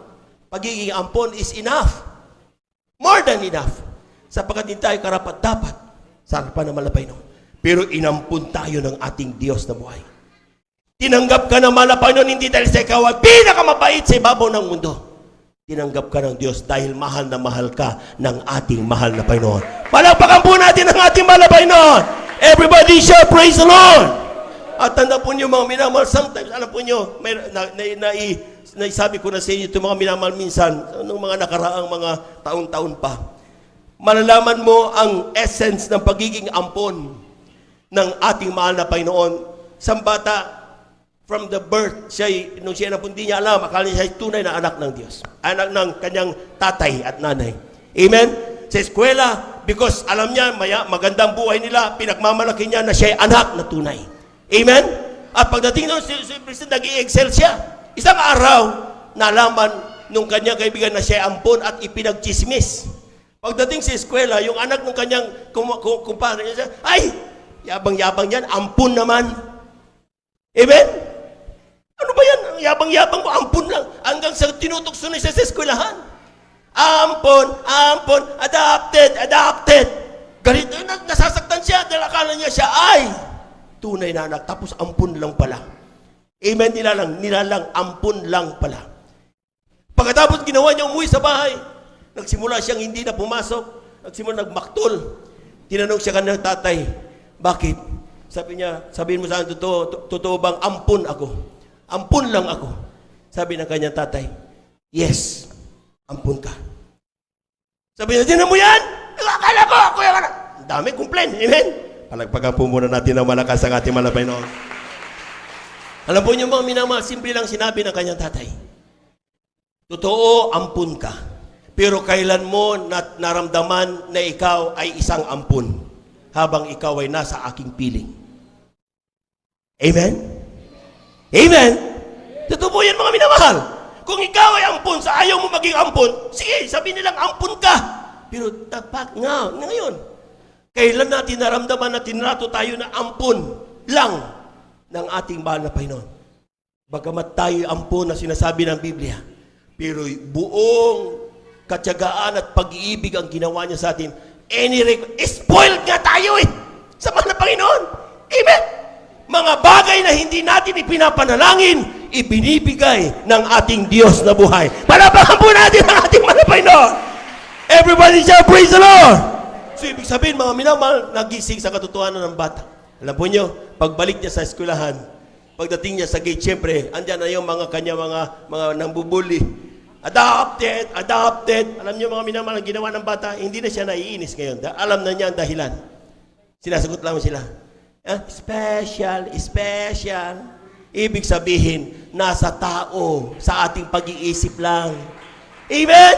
pagiging ampon is enough. More than enough. Sapagkat hindi tayo karapat-dapat sa harapan ng Malapaynon. Pero inampun tayo ng ating Diyos na buhay. Tinanggap ka ng Malapaynon hindi dahil sa ikaw ay pinakamabait sa ibabaw ng mundo. Tinanggap ka ng Diyos dahil mahal na mahal ka ng ating mahal na Panginoon. Palakpakan po natin ang ating mahal na Panginoon. Everybody shall praise the Lord. At tanda po niyo mga minamahal, sometimes, alam po niyo, naisabi ko na sa inyo ito mga minamahal minsan, noong mga nakaraang mga taon-taon pa. Malalaman mo ang essence ng pagiging ampon ng ating mahal na Panginoon. Isang bata, from the birth, nung siya napunti niya alam, akala niya siya tunay na anak ng Diyos. Anak ng kanyang tatay at nanay. Amen? Sa eskwela, because alam niya, magandang buhay nila, pinagmamalaki niya na siya ay anak na tunay. Amen? At pagdating doon, si nag-i-excel siya. Isang araw, nalaman nung kanyang kaibigan na siya ay ampon at ipinagchismis. Pagdating sa eskwela, yung anak ng kanyang kumpare niya, ay, yabang-yabang yan, ampun naman. Amen? Ano ba yan? Ang yabang-yabang mo, ampun lang. Hanggang sa tinutukso na siya sa eskwelahan. Ampon, adopted. Galit, nasasaktan siya dahil akala niya siya ay tunay na anak. Tapos ampun lang pala. Amen? Nilalang, ampun lang pala. Pagkatapos ginawa niya umuwi sa bahay, nagsimula siyang hindi na pumasok. Nagsimula nagmaktol. Tinanong siya kanina tatay, bakit? Sabi niya, sabihin mo sa akin, totoo bang ampun ako? Ampun lang ako. Sabi ng kanyang tatay, yes, ampun ka. Sabi niya, tinan mo yan? Akala ko, ako yung anak. Ang dami, complain. Amen? Palagpagan po muna natin ang malakas ang ating malabay noon. Alam po niyo mga minamahal, simple lang sinabi ng kanyang tatay. Totoo, ampun ka. Pero kailan mo naramdaman na ikaw ay isang ampun habang ikaw ay nasa aking piling? Amen? Amen? Totoo po yan mga minamahal. Kung ikaw ay ampun, sa ayaw mo maging ampun, sige, sabihin nilang ampun ka. Pero tapat ngayon, kailan natin naramdaman na tinrato tayo na ampun lang ng ating mahal na Panginoon? Bagamat tayo ampun na sinasabi ng Biblia, pero buong katyagaan at pag-iibig ang ginawa niya sa atin. Spoiled nga tayo sa mahal na Panginoon. Amen? Mga bagay na hindi natin ipinapanalangin, ibinibigay ng ating Diyos na buhay. Palapakan po natin ang ating mahal na Panginoon. Everybody shall praise the Lord. So, ibig sabihin, mga minamahal, nagising sa katotohanan ng bata. Alam po nyo, pagbalik niya sa eskwelahan, pagdating niya sa gate, syempre, andyan na yung mga kanya, mga nambubuli. Adopted. Alam niyo mga minamahal, ang ginawa ng bata, hindi na siya naiinis ngayon. Alam na niya ang dahilan. Sinasagot lang sila. Special. Ibig sabihin, nasa tao, sa ating pag-iisip lang. Amen?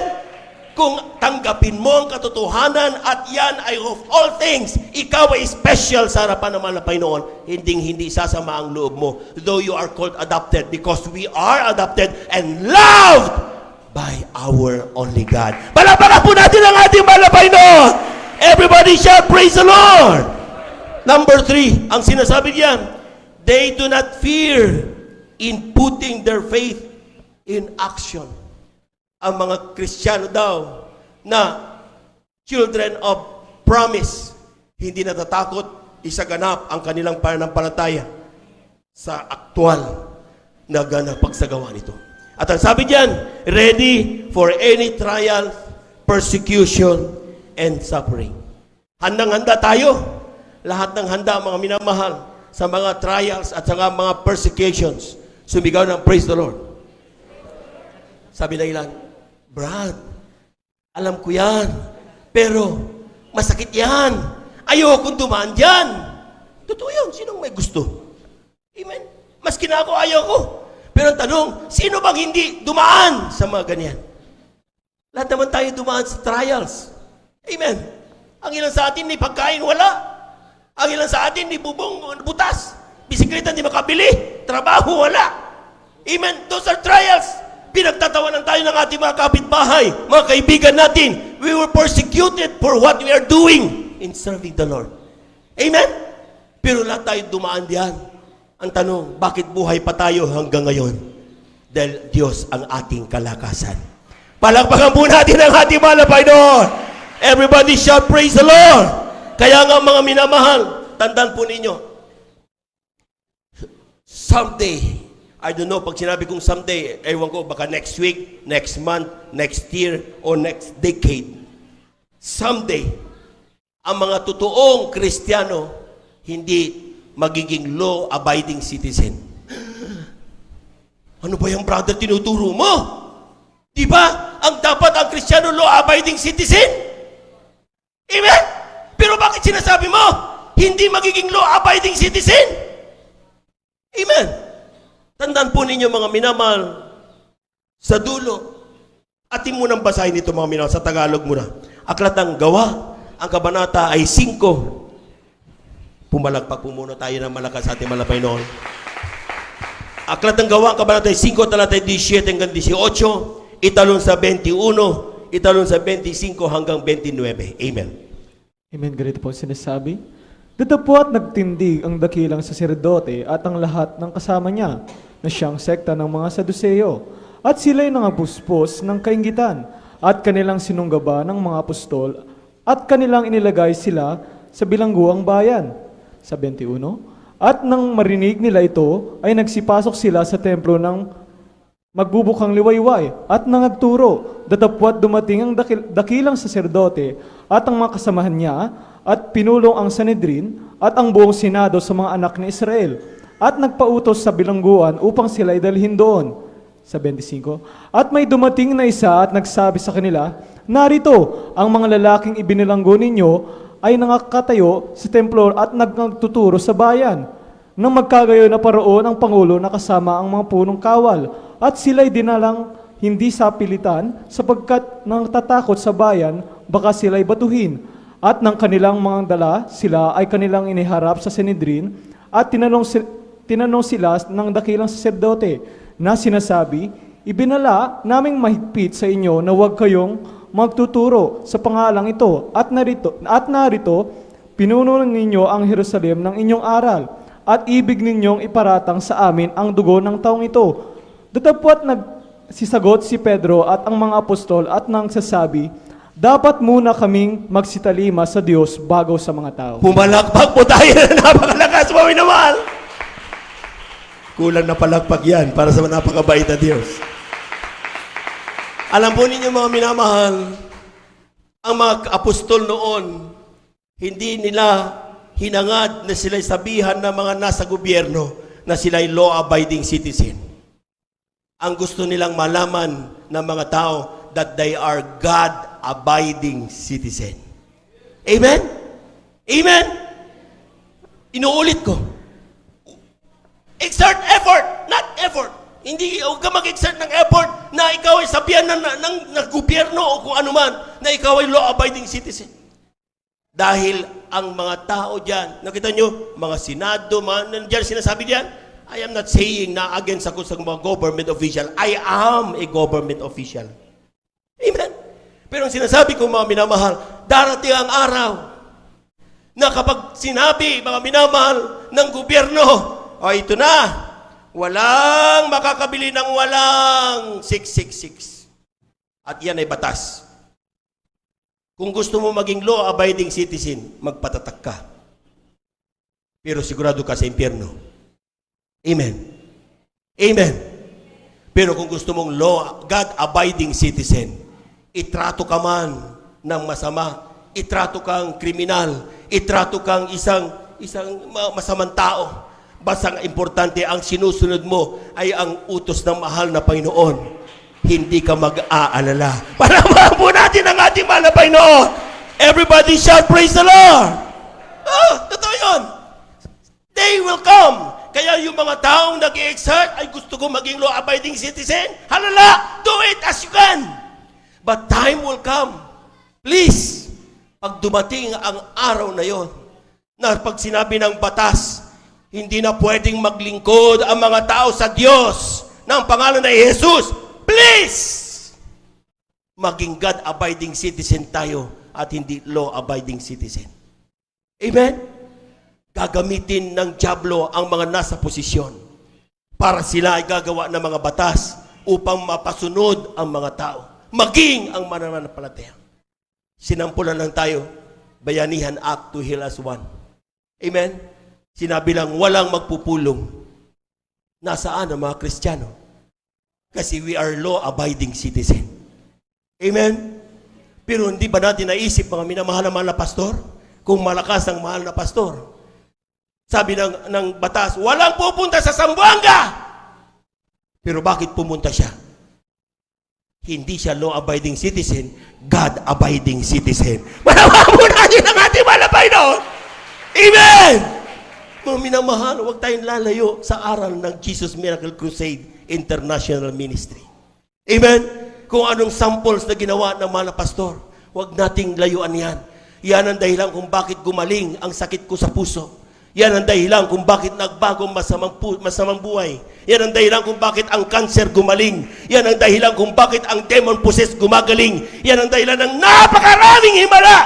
Kung tanggapin mo ang katotohanan at yan ay of all things, ikaw ay special sa harapan ng mga Panginoon, hindi sasama ang loob mo. Though you are called adopted, because we are adopted and loved by our only God. Palapakan po natin ang ating mahal na Panginoon. Everybody shall praise the Lord. Number 3, ang sinasabi diyan, they do not fear in putting their faith in action. Ang mga Kristiyano daw na children of promise, hindi natatakot isaganap ang kanilang pananampalataya sa aktual na pagsagawa nito. At ang sabi diyan, ready for any trial, persecution, and suffering. Handang-handa tayo. Lahat ng handa, mga minamahal, sa mga trials at sa mga persecutions. Sumigaw ng praise the Lord. Sabi na ilan, Brad, alam ko yan, pero masakit yan. Ayokong dumaan dyan. Totoo yun. Sinong may gusto? Amen. Maski na ako, ayoko. Pero ang tanong, sino bang hindi dumaan sa mga ganyan? Lahat naman tayo dumaan sa trials. Amen. Ang ilan sa atin, ni pagkain, wala. Ang ilan sa atin, ni bubong, butas. Bisikleta, hindi makabili. Trabaho, wala. Amen. Those are trials. Pinagtatawanan tayo ng ating mga kapitbahay, mga kaibigan natin. We were persecuted for what we are doing in serving the Lord. Amen? Pero lahat tayo dumaan diyan. Ang tanong, bakit buhay pa tayo hanggang ngayon? Dahil Diyos ang ating kalakasan. Palakpakan po natin ang ating mahal na Panginoon. Everybody shout, praise the Lord. Kaya nga mga minamahal, tandaan po ninyo, someday, I don't know, pag sinabi kong someday, ewan ko, baka next week, next month, next year, or next decade. Someday, ang mga totoong Kristiyano, hindi magiging law-abiding citizen. Ano ba yung brother tinuturo mo? Di ba? Ang dapat ang Kristiyano, law-abiding citizen? Amen? Pero bakit sinasabi mo, hindi magiging law-abiding citizen? Amen? Tandaan po ninyo mga minamahal, sa dulo, atin munang basahin ito mga minamahal, sa Tagalog muna. Aklat ng Gawa, ang kabanata ay 5. Pumalagpak po muna tayo ng malakas sa ating malapay noon. Aklat ng Gawa, ang kabanata ay 5, talata 17 hanggang 18, italon sa 21, italon sa 25 hanggang 29. Amen. Amen, ganito po sinasabi. Datapwat nagtindig ang dakilang saserdote at ang lahat ng kasama niya na siyang sekta ng mga Saduceo. At sila'y nangapuspos ng kainggitan at kanilang sinunggaba ng mga apostol at kanilang inilagay sila sa bilangguang bayan. Sa 21, at nang marinig nila ito, ay nagsipasok sila sa templo ng magbubukang liwayway at nangagturo. Datapwat dumating ang dakilang saserdote at ang mga kasamahan niya at pinulong ang Sanhedrin at ang buong Senado sa mga anak ni Israel at nagpautos sa bilangguan upang sila ay dalhin doon. Sa 25, at may dumating na isa at nagsabi sa kanila, narito, ang mga lalaking ibinilanggo ninyo ay nangakatayo sa templo at nagtuturo sa bayan. Nang magkagayon na paroon ang Pangulo na kasama ang mga punong kawal at sila'y dinalang hindi sa pilitan sapagkat nang tatakot sa bayan, baka sila'y batuhin. At ng kanilang mga dala, sila ay kanilang iniharap sa Sanhedrin at tinanong sila ng dakilang saserdote na sinasabi, ibinala naming mahigpit sa inyo na huwag kayong magtuturo sa pangalang ito at narito pinuno ninyo ang Jerusalem ng inyong aral at ibig ninyong iparatang sa amin ang dugo ng taong ito. Datapwat nagsisagot si Pedro at ang mga apostol at nang sasabi, dapat muna kaming magsitalima sa Diyos bago sa mga tao. Pumalakpak po tayo na napakalakas mga minamahal. Kulang na palakpak yan para sa napakabait na Diyos. Alam po ninyo mga minamahal, ang mga apostol noon, hindi nila hinangad na sila'y sabihan ng mga nasa gobyerno na sila'y law-abiding citizen. Ang gusto nilang malaman ng mga tao that they are God-abiding citizen. Amen? Amen? Inuulit ko. Exert effort, not effort. Hindi, huwag ka mag-exert ng effort na ikaw ay sabihan ng gobyerno o kung ano man na ikaw ay law-abiding citizen. Dahil ang mga tao dyan, nakita nyo, mga senado, nandiyan sinasabi dyan, I am not saying na against ako sa mga government official. I am a government official. Amen. Pero ang sinasabi ko mga minamahal, darating ang araw na kapag sinabi, mga minamahal, ng gobyerno, ito na, walang makakabili ng walang 666. At yan ay batas. Kung gusto mo maging law-abiding citizen, magpatatak ka. Pero sigurado ka sa impyerno. Amen. Amen. Pero kung gusto mong God-abiding citizen, itrato ka man ng masama, itrato kang kriminal, itrato kang isang masamang tao, basta ang importante, ang sinusunod mo ay ang utos ng mahal na Panginoon. Hindi ka mag-aalala. Palamahan po natin ang ating mahal na Panginoon. Everybody shout, praise the Lord! Totoo yun. They will come. Kaya yung mga taong nag-i-exert, ay gusto ko maging law-abiding citizen. Halala, do it as you can. But time will come. Please, pag dumating ang araw na yon, na pag sinabi ng batas, hindi na pwedeng maglingkod ang mga tao sa Diyos ng pangalan na Jesus. Please, maging God-abiding citizen tayo at hindi law-abiding citizen. Amen? Gagamitin ng dyablo ang mga nasa posisyon para sila ay gagawa ng mga batas upang mapasunod ang mga tao, maging ang mananampalataya. Sinampulan lang tayo, Bayanihan Act to Heal as One. Amen? Sinabi lang, walang magpupulong. Nasaan ang mga Kristiyano? Kasi we are law-abiding citizen. Amen? Pero hindi ba natin naisip, mga minamahal na mahal na pastor, kung malakas ang mahal na pastor? Sabi ng batas, walang pupunta sa Zamboanga. Pero bakit pumunta siya? Hindi siya law-abiding citizen, God-abiding citizen. Manawa mo natin ang ating malabay doon. Amen! Mga minamahal, huwag tayong lalayo sa aral ng Jesus Miracle Crusade International Ministry. Amen? Kung anong samples na ginawa ng mga pastor, huwag nating layuan yan. Yan ang dahilan kung bakit gumaling ang sakit ko sa puso. Yan ang dahilan kung bakit nagbago masamang buhay. Yan ang dahilan kung bakit ang cancer gumaling. Yan ang dahilan kung bakit ang demon possessed gumagaling. Yan ang dahilan ng napakaraming himala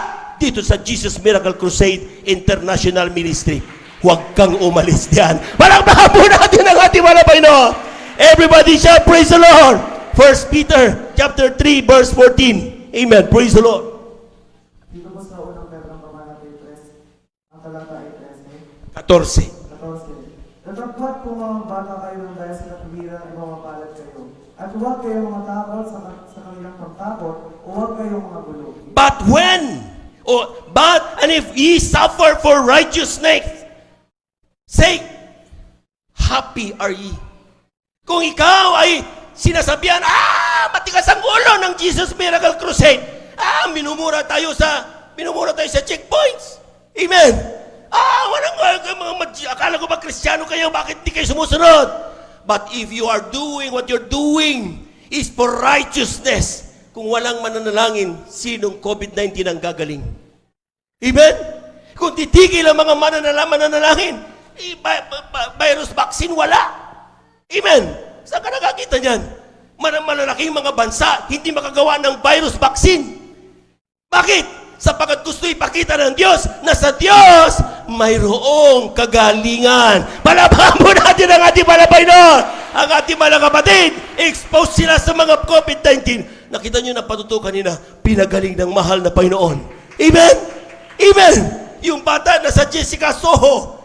dito sa Jesus Miracle Crusade International Ministry. Huwag kang umalis diyan. Palakpakan po natin ang ating malabay, no? Everybody shout, praise the Lord. 1 Peter chapter 3 verse 14. Amen. Praise the Lord. Dito po sa unang Petrong Kabanata 3, ang talata ay 13. 14. 14. Datapwat kung mga bata kayo ng dahil sa kapiliran ay mamapalat kayo. At huwag kayong mga takot sa kanilang pagtakot, o huwag kayong mga bulog. And if ye suffer for righteousness sake, happy are ye. Kung ikaw ay sinasabihan, matigas ang ulo ng Jesus Miracle Crusade. Minumura tayo sa checkpoints. Amen. Akala ko ba Kristiyano kayo, bakit di kayo sumusunod? But if you are doing what you're doing is for righteousness, kung walang mananalangin, sinong COVID-19 ang gagaling? Amen? Kung titigil ang mga mananalangin, virus vaccine, wala. Amen? Saan ka nakakita niyan? Malalaking mga bansa, hindi makagawa ng virus vaccine. Bakit? Sapagkat gusto ipakita ng Diyos na sa Diyos mayroong kagalingan. Palabahan mo natin ang ating malabay noon. Ang ating mga kapatid, expose sila sa mga COVID-19. Nakita nyo na patuto kanina, pinagaling ng mahal na Panginoon. Amen? Amen! Yung bata na sa Jessica Soho.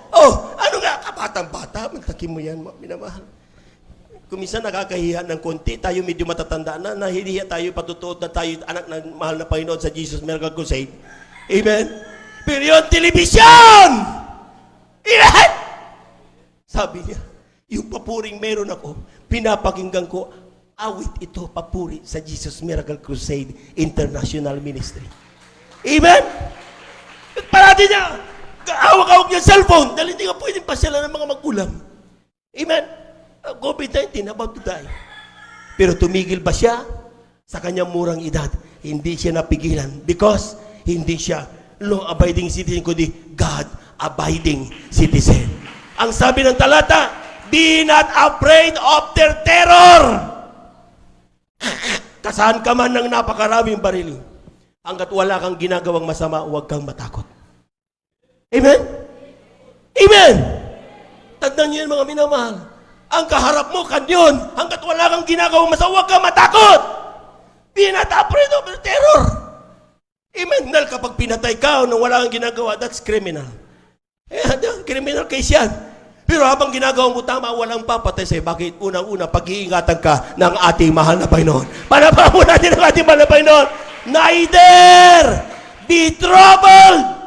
Ano nga, kabatang-bata, magtakin mo yan, minamahal. Kung minsan nakakahiya ng konti, tayo medyo matatanda na, nahihiya tayo, patutuot na tayo, anak ng mahal na Panginoon sa Jesus Miracle Crusade. Amen? Pero yung television! Amen! Sabi niya, yung papuring meron ako, pinapakinggan ko, awit ito, papuri sa Jesus Miracle Crusade International Ministry. Amen? Parati niya, hawak-hawak niya cellphone, dahil hindi ka pwedeng pasyalan ng mga magulang. Amen? COVID-19, about to die. Pero tumigil ba siya? Sa kanyang murang edad, hindi siya napigilan because hindi siya law-abiding citizen, kundi God-abiding citizen. Ang sabi ng talata, be not afraid of their terror. Kasahan ka man ng napakaraming baril. Hanggat wala kang ginagawang masama, huwag kang matakot. Amen? Amen! Tandaan niyo yun, mga minamahal. Ang kaharap mo, kanyon. Hanggat wala kang ginagawang masama, huwag kang matakot. Be not afraid of the terror. Amen? Dahil kapag pinatay ka nung wala kang ginagawa, that's criminal. Criminal case yan. Pero habang ginagawa mo tama, walang papatay sa'yo. Bakit? Unang-una, pag-iingatan ka ng ating mahal na Panginoon. Panabahan mo natin ang ating mahal na Panginoon. Neither be troubled.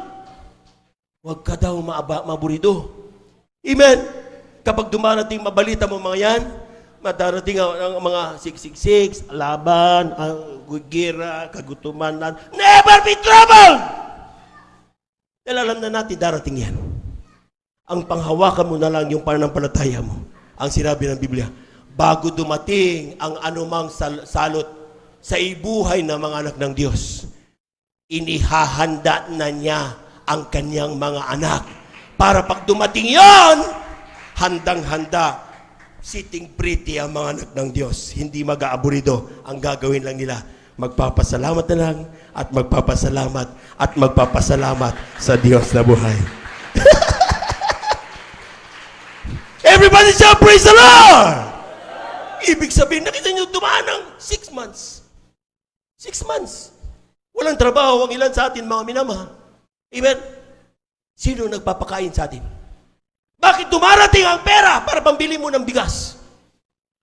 Huwag ka daw maburido. Amen? Kapag dumarating mabalita mo mga yan, madarating ang mga 666, laban, ang gugira, kagutuman, never be troubled! Dahil alam na natin, darating yan. Ang panghawakan mo na lang yung pananampalataya mo. Ang sinabi ng Biblia, bago dumating ang anumang salot sa ibuhay ng mga anak ng Diyos, inihahanda na niya ang kanyang mga anak. Para pag dumating yon, handang-handa, sitting pretty ang mga anak ng Diyos. Hindi mag-aaburido. Ang gagawin lang nila, magpapasalamat na lang at magpapasalamat at magpapasalamat sa Diyos na buhay. Everybody shout, praise the Lord! Ibig sabihin, nakita nyo, dumaan ng 6 months. 6 months. Walang trabaho ang ilan sa atin, mga minamahal. Amen? Sino nagpapakain sa atin? Bakit dumarating ang pera para pambili mo ng bigas?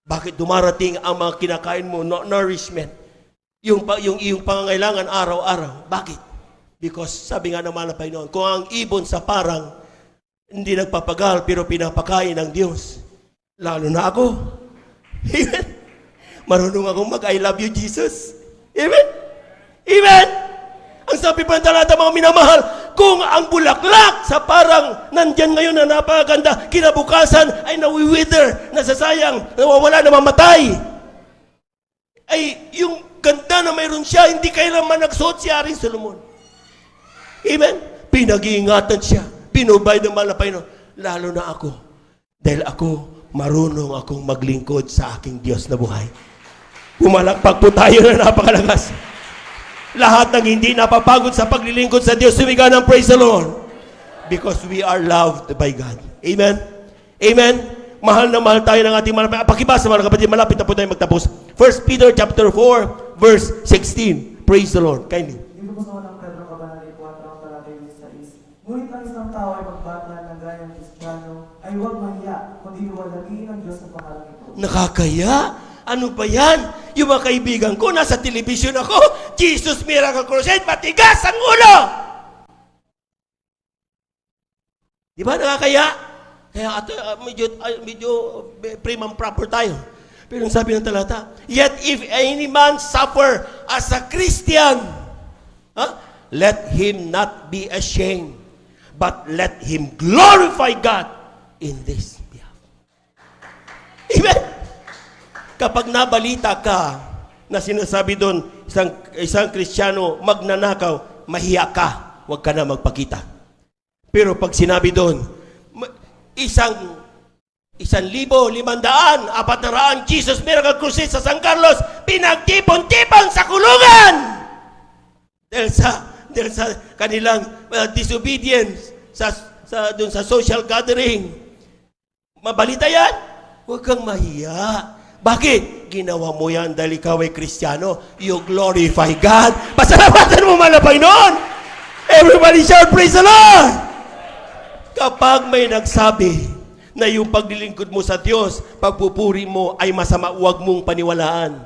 Bakit dumarating ang mga kinakain mo, nourishment? Yung pangangailangan araw-araw. Bakit? Because sabi nga ng mahal na Panginoon, kung ang ibon sa parang hindi nagpapagal pero pinapakain ng Diyos, lalo na ako. Amen? Marunong akong mag-I love you, Jesus. Amen? Amen? Ang sabi pa ng talata, mga minamahal, kung ang bulaklak sa parang nandyan ngayon na napakaganda, kinabukasan ay nawi-wither, nasasayang, nawawala, namamatay. Ay, yung ganda na mayroon siya, hindi kailanman nagsuot si Haring Solomon. Amen? Pinag-iingatan siya. Pinubay ng mahal na Panginoon. Lalo na ako. Dahil ako, marunong akong maglingkod sa aking Diyos na buhay. Pumalakpak po tayo na napakalakas. Lahat ng hindi napapagod sa paglilingkod sa Diyos, sumiga ng praise the Lord. Because we are loved by God. Amen? Amen? Mahal na mahal tayo ng ating mahal. Pakibasa mga kapatid, malapit na po tayo magtapos. 1 Peter chapter 4, verse 16. Praise the Lord. Kindly. Dito po sa unang Pedro Kabanatay 4, ang talatay 16. Ngunit ang isang tao ay magbatlan ng gaya ng Kristiyano ay huwag mahiya, kundi luwalhatiin ng Diyos sa pangalan ito. Nakakaya? Ano ba yan? Yung mga kaibigan ko, nasa television ako, Jesus Miracle Crusade, matigas ang ulo! Di ba nakakaya? Kaya medyo prim and proper tayo. Pero sabi ng talata, yet if any man suffer as a Christian, let him not be ashamed, but let him glorify God in this behalf. Amen? Kapag nabalita ka na sinasabi doon, isang Kristiyano magnanakaw, mahiya ka, huwag ka na magpakita. Pero pag sinabi doon, 1,500, 400, Jesus Miracle Crusade sa San Carlos, pinagtipon-tipon sa kulungan! Dahil sa kanilang disobedience doon sa social gathering. Mabalita yan? Huwag kang mahiya. Bakit? Ginawa mo yan dahil ikaw ay Kristiyano. You glorify God. Pasalamatan mo man ang Panginoon. Everybody shout, praise the Lord! Kapag may nagsabi na yung paglilingkod mo sa Diyos, pagpupuri mo ay masama, huwag mong paniwalaan.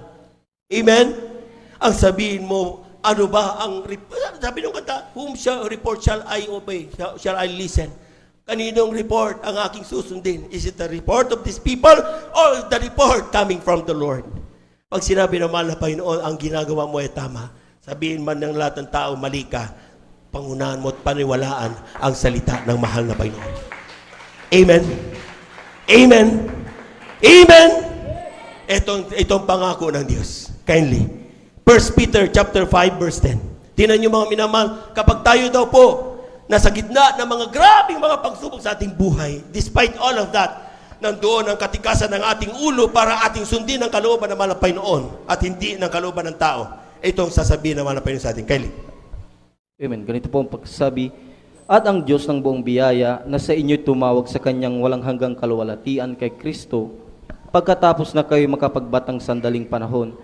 Amen? Ang sabihin mo, ano ba ang, sabi nung kanta, whom shall report shall I obey? Shall I listen? Kaninong report ang aking susundin? Is it the report of these people or the report coming from the Lord? Pag sinabi ng mahal na Panginoon, ang ginagawa mo ay tama. Sabihin man ng lahat ng tao, mali ka. Pangunahan mo at paniwalaan ang salita ng mahal na Panginoon. Amen? Amen? Amen? Itong pangako ng Diyos. Kindly. 1 Peter chapter 5 verse 10. Tingnan niyo mga minamahal, kapag tayo daw po nasa gitna ng mga grabing mga pagsubok sa ating buhay, despite all of that, nandoon ang katikasan ng ating ulo para ating sundin ang kalooban ng mahal na Panginoon at hindi ng kalooban ng tao. Ito ang sasabihin ng mahal na Panginoon sa ating. Kylie. Amen. Ganito po ang pagsasabi, at ang Diyos ng buong biyaya na sa inyo'y tumawag sa kanyang walang hanggang kaluwalhatian kay Kristo, pagkatapos na kayo makapagbatang sandaling panahon,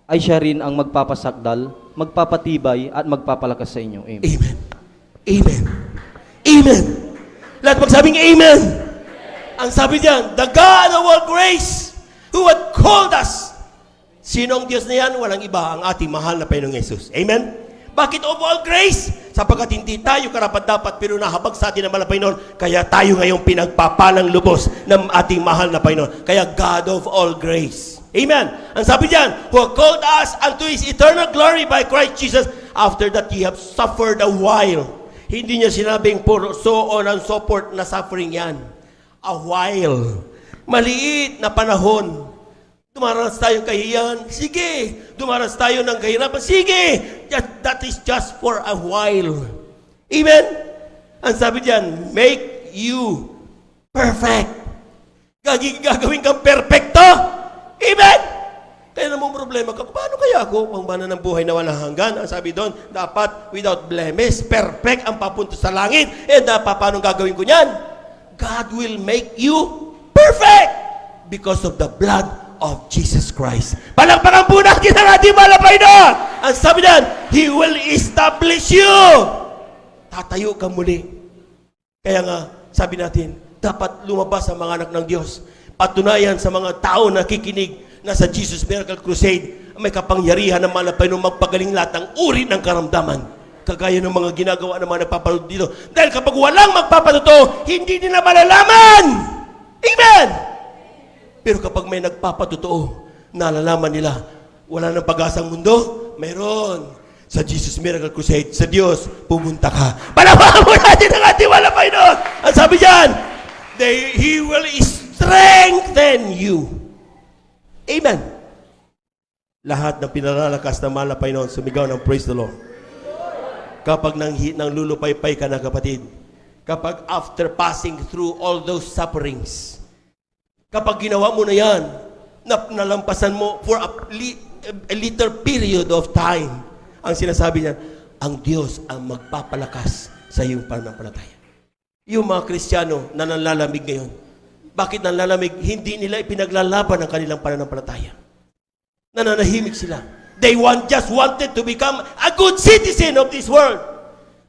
ay siya rin ang magpapasakdal, magpapatibay at magpapalakas sa inyo. Amen. Amen. Amen. Amen. Lahat magsabing amen. Ang sabi diyan, the God of all grace, who had called us. Sino ang Diyos na yan? Walang iba, ang ating mahal na Panginoong Yesus. Amen? Bakit of all grace? Sapagkat hindi tayo karapat-dapat pero nahabag sa atin ng mahal na Panginoon. Kaya tayo ngayong pinagpapalang lubos ng ating mahal na Panginoon. Kaya God of all grace. Amen. Ang sabi diyan, who called us unto His eternal glory by Christ Jesus, after that ye have suffered a while. Hindi niya sinabing for so on and so forth na suffering yan. A while. Maliit na panahon. Dumaranas tayo kahiyan. Sige. Dumaranas tayo ng kahirapan. Sige. That is just for a while. Amen? Ang sabi diyan, make you perfect. Gagawin kang perfecto. Amen? Kaya namang problema ka, paano kaya ako pangbanan ng buhay na walang hanggan? Ang sabi doon, dapat without blemish, perfect ang papunto sa langit. Paano gagawin ko niyan? God will make you perfect because of the blood of Jesus Christ. Palakpakan po natin ang ating malapay doon. Ang sabi doon, He will establish you. Tatayo ka muli. Kaya nga, sabi natin, dapat lumabas ang mga anak ng Diyos. Patunayan sa mga tao na kikinig na sa Jesus Miracle Crusade, may kapangyarihan ng malapay nung magpagaling lahat ng uri ng karamdaman. Kagaya ng mga ginagawa ng mga nagpapanood dito. Dahil kapag walang magpapatotoo, hindi nila malalaman. Amen! Pero kapag may nagpapatotoo, nalalaman nila, wala nang pag-asang mundo, mayroon. Sa Jesus Miracle Crusade, sa Diyos, pumunta ka. Palapakan mo natin ang ating malapay doon. Ang sabi dyan, He will strengthen you. Amen. Lahat ng pinalalakas na malapay noon, sumigaw ng praise the Lord. Kapag nang lulupay-pay ka na kapatid, kapag after passing through all those sufferings, kapag ginawa mo na yan, nalampasan mo for a little period of time, ang sinasabi niya, ang Diyos ang magpapalakas sa iyong pananampalataya. Yung mga Kristiyano na nanlalamig ngayon, bakit nanlalamig? Hindi nila ipinaglalaban ang kanilang pananampalataya. Nananahimik sila. They just wanted to become a good citizen of this world,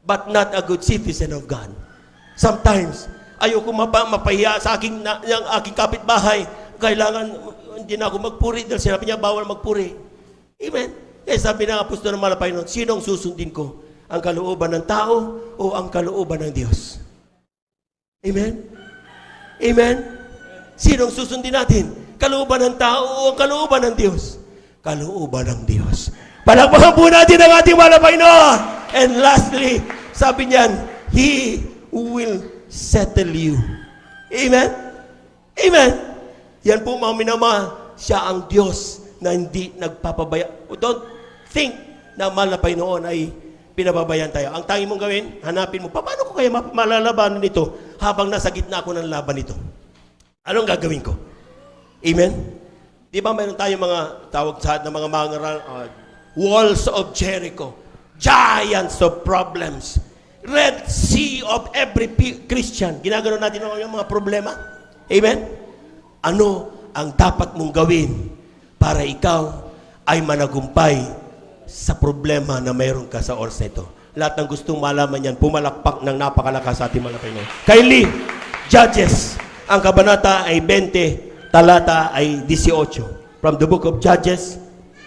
but not a good citizen of God. Sometimes, ayoko mapahiya sa aking kapitbahay. Kailangan, hindi na ako magpuri dahil sinabi niya, bawal magpuri. Amen? Kaya sabi ng apostol ng malapay noon, sinong susundin ko? Ang kalooban ng tao o ang kalooban ng Diyos? Amen? Amen? Sinong susundin natin? Kalooban ng tao o ang kalooban ng Diyos? Kalooban ng Diyos. Palakpakan po natin ang ating malapay noon. And lastly, sabi niyan, He will settle you. Amen? Amen? Yan po mga minamahal, siya ang Diyos na hindi nagpapabaya. Don't think na malapay noon ay pinababayan tayo. Ang tangi mong gawin, hanapin mo, paano ko kaya malalabanan ito habang nasa gitna ako ng laban ito? Anong gagawin ko? Amen? Di ba mayroon tayong mga tawag sa ng mga walls of Jericho, giants of problems, Red Sea of every Christian. Ginagano natin yung mga problema. Amen? Ano ang dapat mong gawin para ikaw ay managumpay sa problema na mayroon ka sa oras na ito? Lahat ng gustong malaman yan, pumalakpak ng napakalakas sa ating mga Pinoy. Kylie, Judges, ang kabanata ay 20, talata ay 18. From the book of Judges,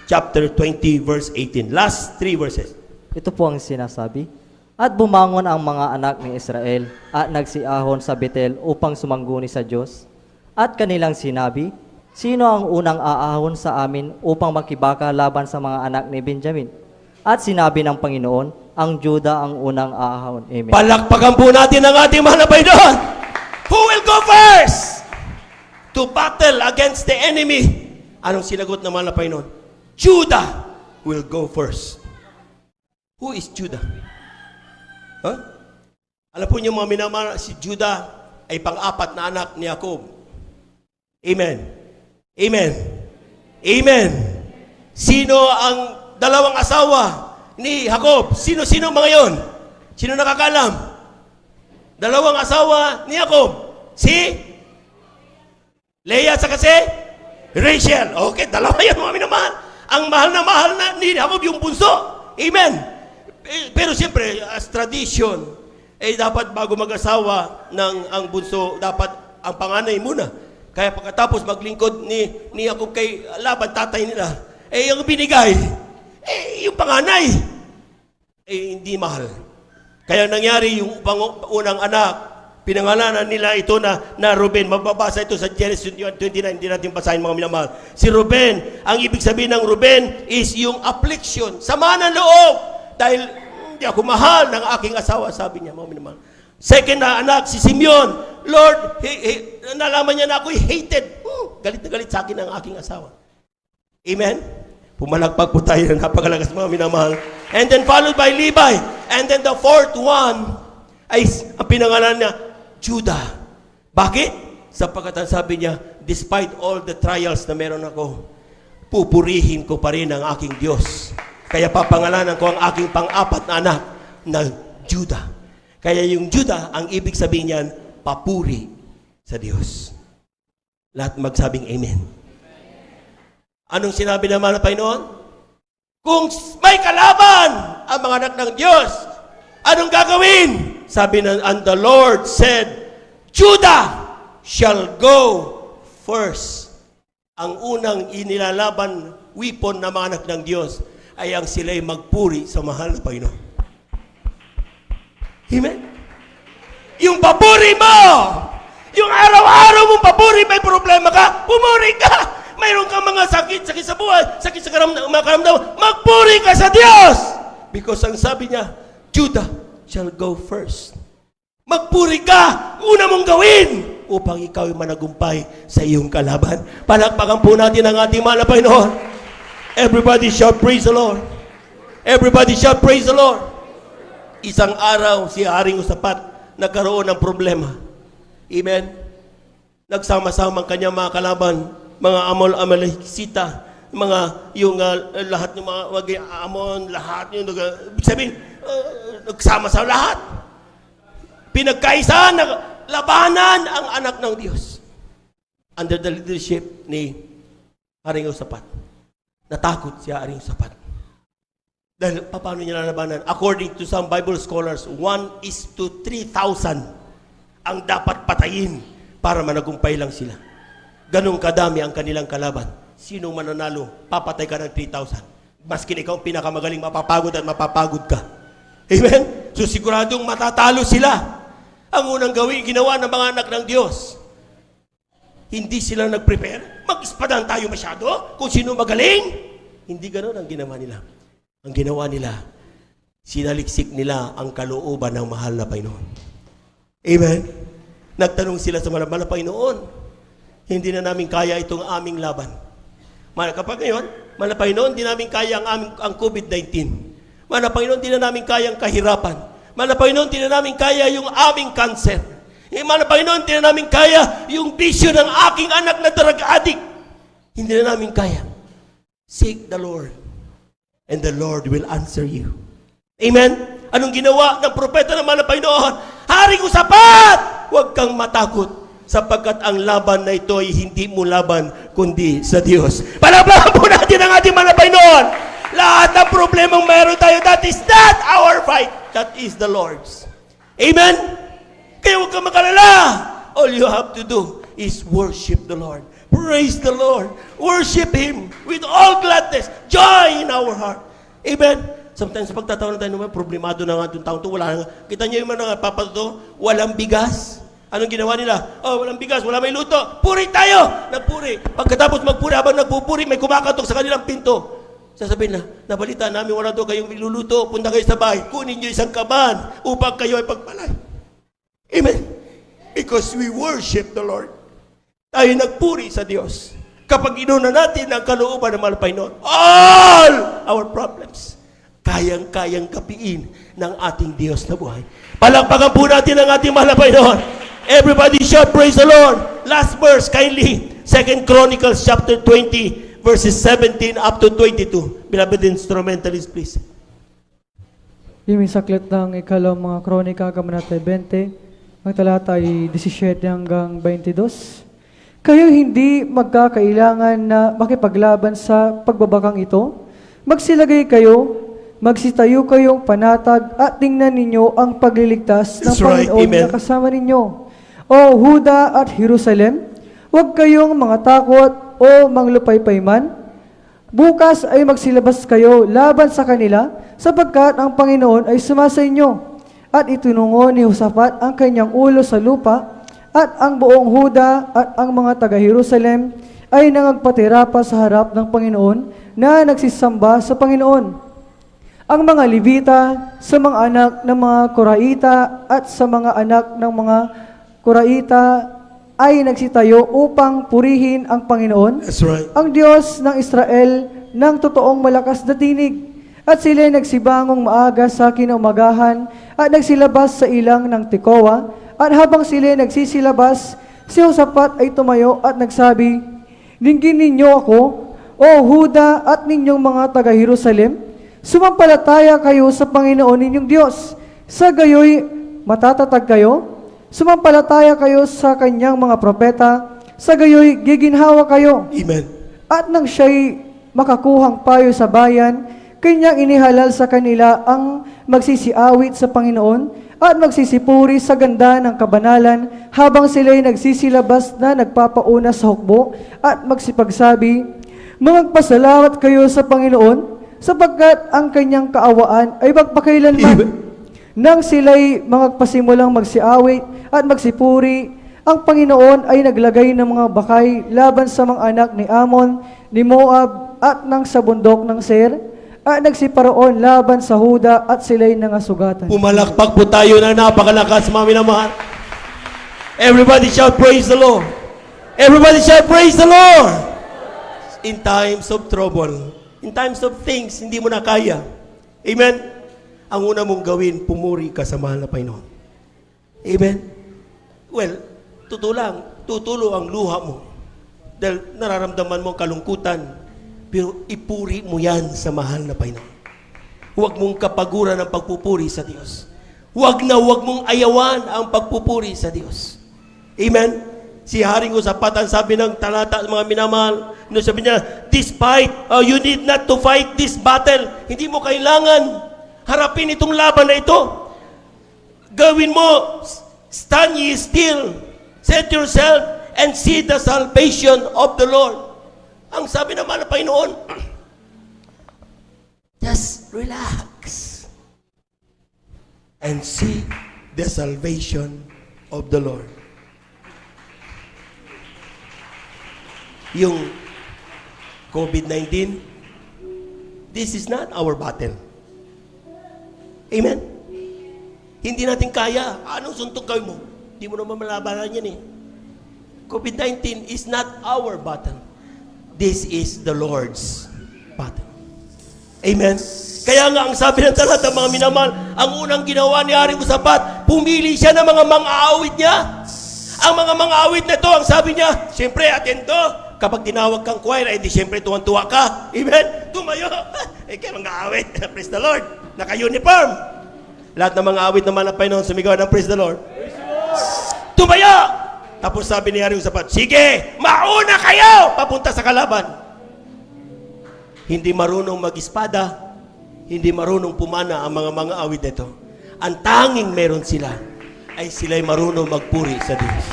chapter 20, verse 18. Last 3 verses. Ito po ang sinasabi. At bumangon ang mga anak ni Israel at nagsiahon sa Betel upang sumangguni sa Diyos. At kanilang sinabi, sino ang unang aahon sa amin upang makibaka laban sa mga anak ni Benjamin? At sinabi ng Panginoon, ang Juda ang unang aahon. Amen. Palakpakan po natin ang ating mga napay doon. Who will go first to battle against the enemy? Anong sinagot ng mga napay noon? Judah will go first. Who is Judah? Huh? Alam po niyo mga minamahal, si Judah ay pang-apat na anak ni Jacob. Amen. Amen. Amen. Sino ang dalawang asawa ni Jacob? Sino mga yon? Sino nakakalam? Dalawang asawa ni Jacob. Si Leah at si Rachel. Okay, dalawa yan mga minamahal. Ang mahal na ni Jacob yung bunso. Amen. Pero siyempre, as tradition, dapat bago mag-asawa ang bunso, dapat ang panganay muna. Kaya pagkatapos maglingkod ni Jacob kay Laban, tatay nila, yung binigay, yung panganay, hindi mahal. Kaya nangyari yung unang anak, pinangalanan nila ito na Ruben. Mababasa ito sa Genesis 29, hindi natin basahin mga minamahal. Si Ruben, ang ibig sabihin ng Ruben is yung affliction, sama ng loob. Dahil Hindi ako mahal ng aking asawa, sabi niya, mga minamahal. Second na anak, si Simeon. Lord, nalaman niya na ako'y hated. Galit na galit sa akin ang aking asawa. Amen? Pumalagpag po tayo na napakalakas, mga minamahal. And then followed by Levi. And then the fourth one ay ang pinangalan niya, Judah. Bakit? Sapagkat ang sabi niya, despite all the trials na meron ako, pupurihin ko pa rin ang aking Diyos. Kaya papangalanan ko ang aking pang-apat na anak na Judah. Kaya yung Judah, ang ibig sabihin niyan, papuri sa Diyos. Lahat magsabing amen. Anong sinabi naman ng Panginoon? Kung may kalaban ang mga anak ng Diyos, anong gagawin? Sabi na, and the Lord said, Judah shall go first. Ang unang inilalaban weapon ng mga anak ng Diyos ay ang sila'y magpuri sa mahal na Panginoon. Amen? Yung papuri mo, yung araw-araw mong papuri, may problema ka, pumuri ka. Mayroon kang mga sakit sa buhay, sakit sa mga karamdaman, magpuri ka sa Diyos. Because ang sabi niya, Judah shall go first. Magpuri ka, una mong gawin, upang ikaw ay managumpay sa iyong kalaban. Palakpakan po natin ang ating mahal na Panginoon. Everybody shout praise the Lord. Everybody shout praise the Lord. Isang araw, si Haring Usapat nagkaroon ng problema. Amen? Nagsama-sama ang kanyang mga kalaban, mga Amalekita, mga yung lahat ng mga Amon, lahat yung sabihin, nagsama-sama lahat. Pinagkaisa, labanan ang anak ng Diyos. Under the leadership ni Haring Usapat. Natakot si Haring Usapat. Dahil paano niya lalabanan? According to some Bible scholars, 1:3,000 ang dapat patayin para managumpay lang sila. Ganong kadami ang kanilang kalaban. Sino mananalo, papatay ka ng 3,000. Maski ikaw ang pinakamagaling, mapapagod at mapapagod ka. Amen? So siguradong matatalo sila. Ang unang gawin, ginawa ng mga anak ng Diyos. Hindi sila nag-prepare. Mag-ispadan tayo masyado kung sino magaling. Hindi ganoon ang ginawa nila. Ang ginawa nila, sinaliksik nila ang kalooban ng mahal na Panginoon. Amen? Nagtanong sila sa mahal na Panginoon, hindi na namin kaya itong aming laban. Kapag ngayon, mahal na Panginoon, hindi namin kaya ang COVID-19. Mahal na Panginoon, hindi na namin kaya ang kahirapan. Mahal na Panginoon, hindi na namin kaya yung aming cancer. Mahal na Panginoon, hindi na namin kaya yung bisyo ng aking anak na drug addict. Hindi na namin kaya. Seek the Lord, and the Lord will answer you. Amen? Anong ginawa ng propeta ng mahal na Panginoon? Haring Usapat! Huwag kang matakot, sapagkat ang laban na ito ay hindi mo laban, kundi sa Diyos. Palakpakan po natin ang ating mahal na Panginoon. Lahat ng problemang mayroon tayo, that is not our fight. That is the Lord's. Amen? Kaya huwag kang makalala. All you have to do is worship the Lord. Praise the Lord. Worship Him with all gladness, joy in our heart. Amen? Sometimes pagtatawa na tayo naman, problemado na nga itong taong ito. Wala, kita niyo yung mga papato, walang bigas. Anong ginawa nila? Oh, walang bigas, wala may luto. Puri tayo! Nagpuri. Pagkatapos magpuri, habang nagpupuri, may kumakatok sa kanilang pinto. Sasabihin na, nabalita namin wala doon kayong iluluto, punta kayo sa bahay, kunin niyo isang kaban upang kayo ay pagpalay. Amen? Because we worship the Lord. Tayo nagpuri sa Diyos. Kapag inuna natin ang kalooban ng mahal na Panginoon, all our problems, kayang-kayang kapiin ng ating Diyos na buhay. Palakpakan po natin ang ating mahal na Panginoon. Everybody shout, praise the Lord. Last verse, kindly. 2 Chronicles chapter 20, verses 17 up to 22. Beloved instrumentalist, please. Saklit ng ikalawang mga kronika, kabanata 20, ang talata ay 17 hanggang 22. Kayo hindi magkakailangan na makipaglaban sa pagbabakang ito. Magsilagay kayo, magsitayo kayong panatag at tingnan ninyo ang pagliligtas ng That's right. Panginoon Amen. na kasama ninyo. O Huda at Jerusalem, huwag kayong mga takot o manglupaypay man. Bukas ay magsilabas kayo laban sa kanila sapagkat ang Panginoon ay sumasa inyo. At itunungo ni Josaphat ang kanyang ulo sa lupa at ang buong Huda at ang mga taga-Jerusalem ay nangagpatira pa sa harap ng Panginoon na nagsisamba sa Panginoon. ang mga Levita sa mga anak ng mga Koraita at sa mga anak ng mga Koraita ay nagsitayo upang purihin ang Panginoon, That's right. ang Diyos ng Israel, ng totoong malakas na tinig. At sila nagsibangong maaga sa kinaumagahan at nagsilabas sa ilang ng Tekoa. At habang sila nagsisilabas, si Josaphat ay tumayo at nagsabi, "Dinggin ninyo ako, O Huda at ninyong mga taga-Jerusalem, sumampalataya kayo sa Panginoon ninyong Diyos. Sa gayoy matatatag kayo, sumampalataya kayo sa kanyang mga propeta, sa gayoy giginhawa kayo." Amen. At nang siya'y makakuhang payo sa bayan, kanyang inihalal sa kanila ang magsisiawit sa Panginoon at magsisipuri sa ganda ng kabanalan habang sila'y nagsisilabas na nagpapauna sa hukbo at magsipagsabi, "Magpasalamat kayo sa Panginoon sapagkat ang kanyang kaawaan ay magpakailanman." Nang sila'y magpasimulang magsiawit at magsipuri, ang Panginoon ay naglagay ng mga bakay laban sa mga anak ni Ammon, ni Moab at ng sa bundok ng Seir, at nagsiparoon laban sa Huda at sila'y nangasugatan. Pumalakpak po tayo na napakalakas, mga minamahal. Everybody shout praise the Lord. Everybody shout praise the Lord. In times of trouble, in times of things hindi mo na kaya. Amen. Ang una mong gawin, pumuri ka sa mahal na Panginoon. Amen. Well, tutulo ang luha mo. Dahil nararamdaman mo ang kalungkutan, pero ipuri mo yan sa mahal na Panginoon. Huwag mong kapaguran ang pagpupuri sa Diyos. Huwag mong ayawan ang pagpupuri sa Diyos. Amen? Si Haring Josaphat, ang sabi ng talata ng mga minamahal, sabi niya, despite, you need not to fight this battle. Hindi mo kailangan harapin itong laban na ito. Gawin mo, stand ye still, set yourself, and see the salvation of the Lord. Ang sabi naman ng Panginoon, just relax and see the salvation of the Lord. Yung COVID-19, this is not our battle. Amen? Hindi natin kaya. Anong suntok gawin mo? Hindi mo naman malabanan yan eh. COVID-19 is not our battle. This is the Lord's battle. Amen? Kaya nga ang sabi ng talata, mga minamahal, ang unang ginawa ni Haring Josaphat, pumili siya ng mga mang-aawit niya. Ang mga mang-aawit na ito, ang sabi niya, siyempre, atento, kapag tinawag kang choir, di siyempre tuwan-tuwa ka. Amen? Tumayo. Kaya mang-aawit, praise the Lord. Naka-uniform. Lahat ng mga awit naman ng Panginoon, sumigaw ng praise the Lord. Tumayo! Tapos sabi ni Haring Josaphat, sige, mauna kayo papunta sa kalaban. Hindi marunong mag-espada, hindi marunong pumana ang mga awit nito. Ang tanging meron sila ay sila'y marunong magpuri sa Diyos.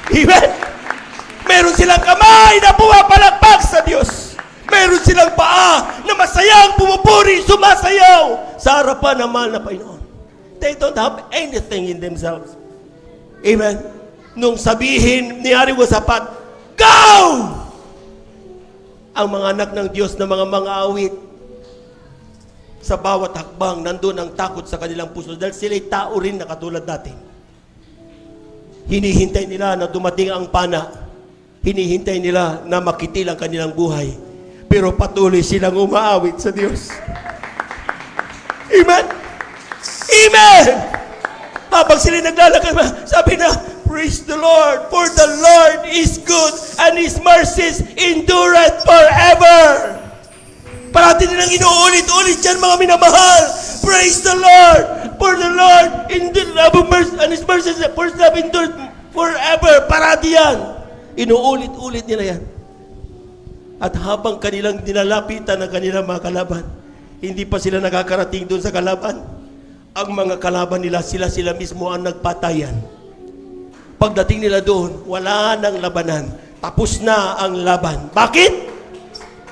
Amen? Meron silang kamay na pumapalakpak sa Diyos. Meron silang paa na masayang pumupuri, sumasayaw sa harapan ng mahal na Panginoon. They don't have anything in themselves. Amen? Nung sabihin ni Haring Josaphat, go! Ang mga anak ng Diyos na mga awit, sa bawat hakbang, nandun ang takot sa kanilang puso dahil sila'y tao rin na katulad natin. Hinihintay nila na dumating ang pana. Hinihintay nila na makitil ang kanilang buhay. Pero patuloy silang umaawit sa Diyos. Amen? Amen! Habang sila naglalakad, sabi na, praise the Lord, for the Lord is good, and His mercies endureth forever. Parati nilang inuulit-ulit yan, mga minamahal. Praise the Lord, for the Lord and His mercies endureth forever. Parati yan. Inuulit-ulit nila yan. At habang kanilang dinalapitan ng kanilang mga kalaban, hindi pa sila nakakarating doon sa kalaban. Ang mga kalaban nila, sila mismo ang nagpatayan. Pagdating nila doon, wala nang labanan. Tapos na ang laban. Bakit?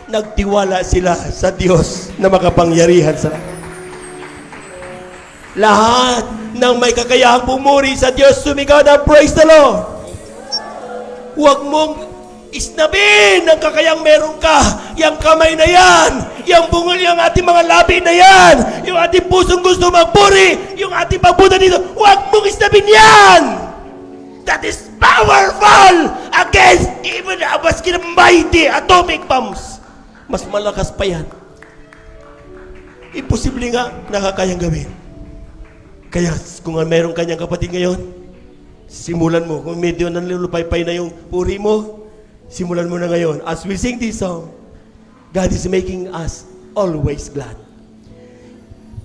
Nagtiwala sila sa Diyos na makapangyarihan sa lahat. Lahat ng may kakayahang pumuri sa Diyos, sumigaw na praise the Lord. Huwag mong Isnabin ang kakayang meron ka. Yang kamay na yan. Yang bungol yung ating mga labi na yan. Yung ating pusong gusto magpuri. Yung ating pagpunta dito. Huwag mong isnabin yan. That is powerful against even a maskin mighty atomic bombs. Mas malakas pa yan. Imposible nga nakakayang gawin. Kaya kung meron kanyang kapatid ngayon, simulan mo. Kung medyo nanlulupay-pay na yung puri mo, simulan mo na ngayon. As we sing this song, God is making us always glad.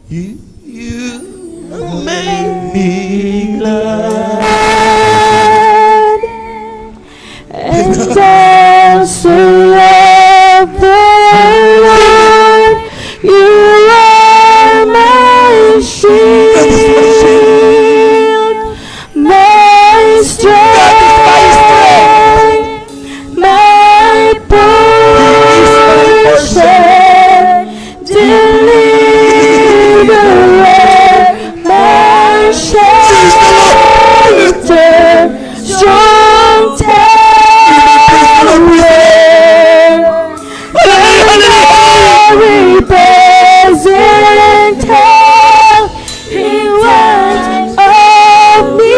You make me glad. And dance love the Lord. You are my shield, my strength, my portion, deliverer, my shelter, strong tower. Very present help, He wants of me.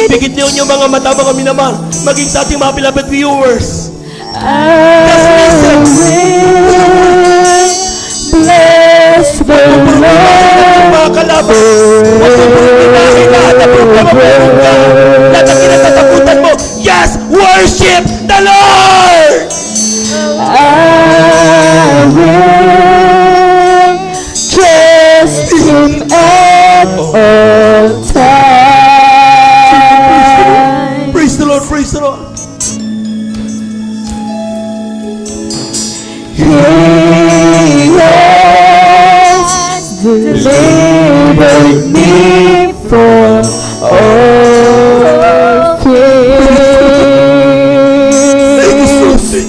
Pigit niyo yung mga mata, mga minamahal, maging sa ating mga beloved viewers. I will bless the Lord. Mga kalaban, huwag mo pinahin lahat na problema meron ka. Lahat ang kinatatakutan mo. Yes, worship the Lord! I will trust Him at all times. Praise the Lord, praise the Lord. He has delivered me from all fear.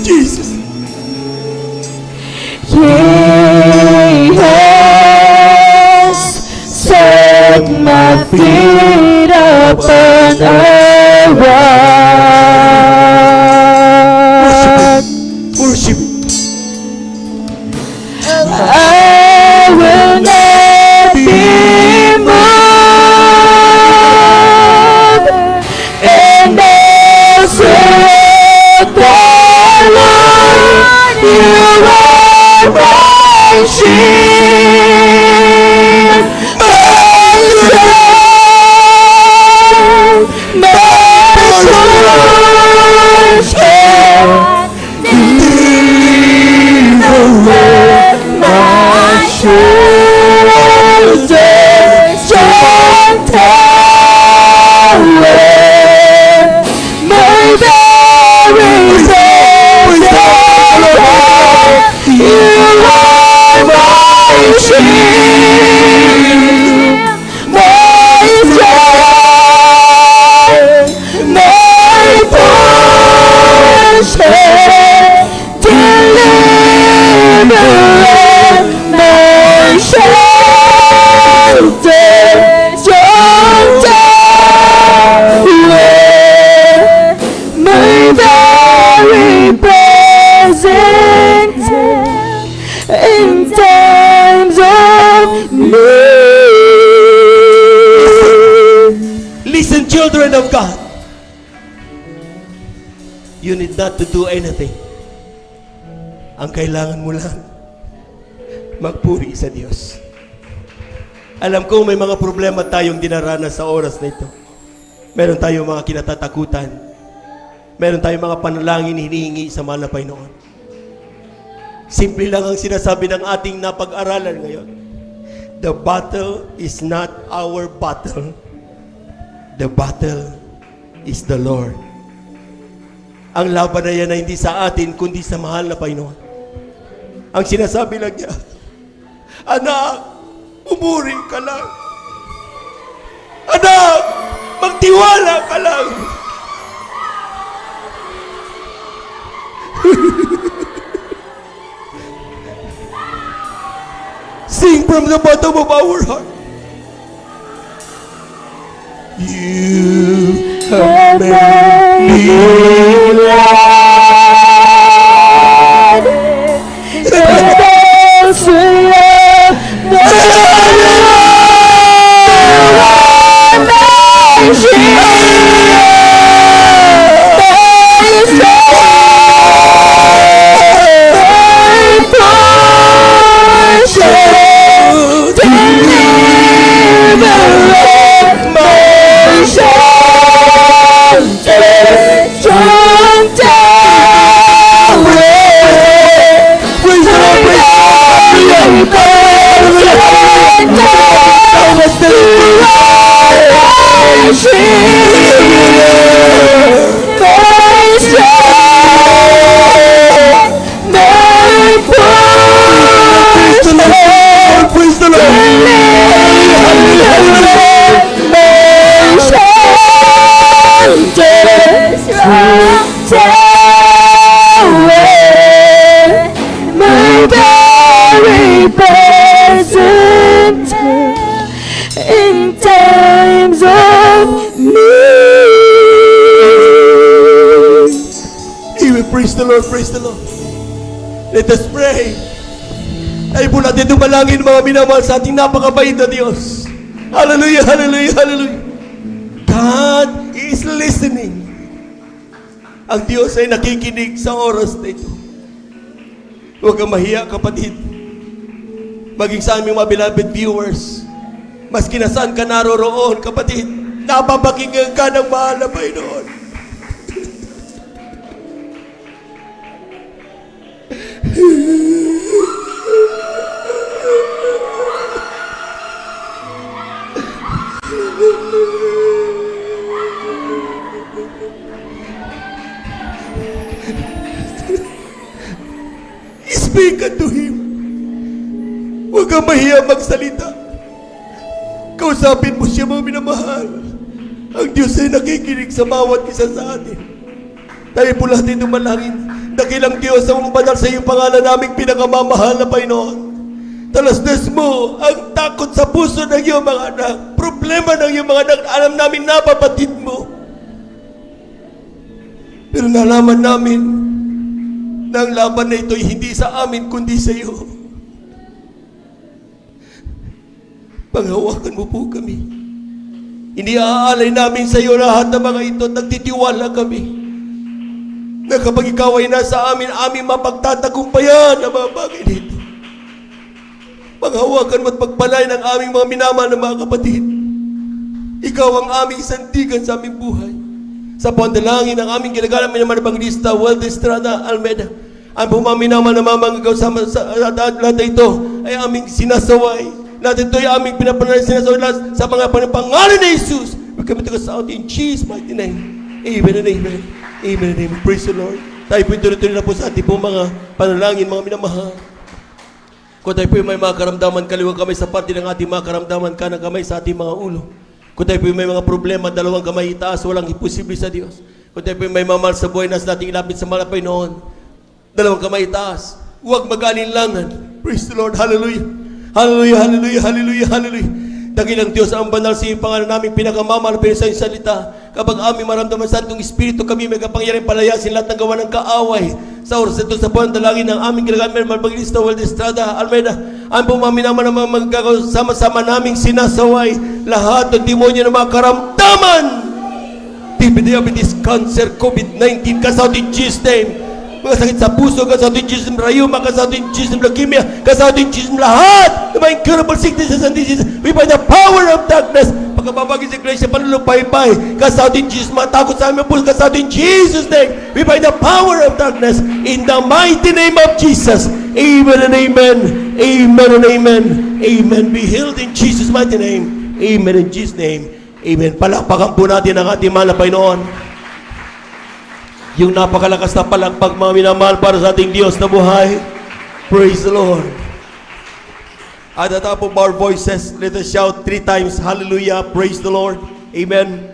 Jesus. He has set my feet upon a rock. Worship. I will not be moved, and I'll serve the Lord. You are my shield, my strength, my portion, deliverer, my shelter, strong tower, my very present help. You are my shield, my strength, my portion, deliverer, my shelter, strong tower, my very present help in times of need. Listen, children of God. You need not to do anything. Ang kailangan mo lang, magpuri sa Diyos. Alam ko may mga problema tayong dinaranas sa oras na ito. Meron tayong mga kinatatakutan. Meron tayong mga panalangin hinihingi sa mahal na Panginoon. Simple lang ang sinasabi ng ating napag-aralan ngayon. The battle is not our battle. The battle is the Lord. Ang laban na yan ay hindi sa atin, kundi sa mahal na Panginoon. Ang sinasabi lang niya, anak, umuri ka lang. Anak, magtiwala ka lang. Sing from the bottom of our heart. You and make me glad. Dance with love, in times of need. Amen. Praise the Lord, praise the Lord. Let us pray. Ay po natin dumalangin mga minamahal sa ating napakabait na Diyos. Hallelujah, hallelujah, hallelujah. God is listening. Ang Diyos ay nakikinig sa oras na ito. Huwag kang mahiya, kapatid. Maging sa aming mga beloved viewers, maski na saan ka naroroon, kapatid, napapakinggan ka ng mahal na Panginoon. Speak unto Him. Huwag kang mahiya magsalita. Kausapin mo siya, mga minamahal. Ang Diyos ay nakikinig sa bawat isa sa atin. Tayo po lahat ay dumalangin. Dakilang Diyos ang banal sa iyong pangalan naming pinakamamahal na Panginoon. Talasdas mo ang takot sa puso ng iyong mga anak. Problema ng iyong mga anak. Alam namin napapatid mo. Pero nalaman namin na ang laban na ito ay hindi sa amin kundi sa iyo. Panghawakan mo po kami. Hindi aalay namin sa iyo lahat ng mga ito. Nagtitiwala kami na kapag ikaw ay nasa amin, aming mapagtatagumpayan ang mga bagay nito. Panghawakan mo at pagpalain ang aming mga minamahal na mga kapatid. Ikaw ang aming sandigan sa aming buhay. Sa pandalangin ng aming ginagalang minamahal na Evangelista Waldo Estrada Almeida, ang pumaminamahal na mamangagaw sa lahat na ito ay aming sinasaway. Lahat ito ay aming pinapanalangin sinasaway sa mga pangalan ni Jesus. We come to us out in Jesus' mighty name. Amen and amen. Amen and amen. Praise the Lord. Tayo po tuloy-tuloy na po sa ating po mga panalangin, mga minamahal. Kung tayo po may mga karamdaman, kaliwang kamay sa parte ng ating mga karamdaman, kanang kamay sa ating mga ulo. Kung tayo po may mga problema, dalawang kamay itaas, walang imposible sa Diyos. Kung tayo po may mamahal sa buhay, nas nating ilapit sa mga Panginoon, dalawang kamay itaas, huwag mag-alinlangan. Praise the Lord. Hallelujah. Hallelujah, hallelujah, hallelujah, hallelujah. Dakilang Diyos ang banal sa iyong pangalan namin, pinakamamahal sa iyong salita. Kapag aming maramdaman sa Santong Espiritu, kami may kapangyarihan palayasin lahat ng gawa ng kaaway. Sa oras ito sa panalangin ng aming ginagamit, Evangelista Waldo Estrada Almeida, ang pumaminaman ng mga magkakasama-sama naming sinasaway lahat ng demonyo ng mga karamdaman. TB, diabetes, cancer, COVID-19, kasaut in Jesus' name. Mga sakit sa puso, kasaut in Jesus' name, rayuma, kasaut in Jesus' name, leukemia, kasaut in Jesus' name, lahat ng mga incurable sicknesses and diseases. We find the power of darkness. Pagkababagin sa iglesia, panulupay-pay, kasaut in Jesus, matakot sa aming puso, kasaut in Jesus' name. We find the power of darkness in the mighty name of Jesus. Amen and amen. Amen and amen. Amen. Be healed in Jesus' mighty name. Amen in Jesus' name. Amen. Palakpakan po natin ang ating mahal na Panginoon. Yung napakalakas na palakpak, mga minamahal, para sa ating Diyos na buhay. Praise the Lord. At the top of our voices, let us shout 3 times, hallelujah, praise the Lord. Amen.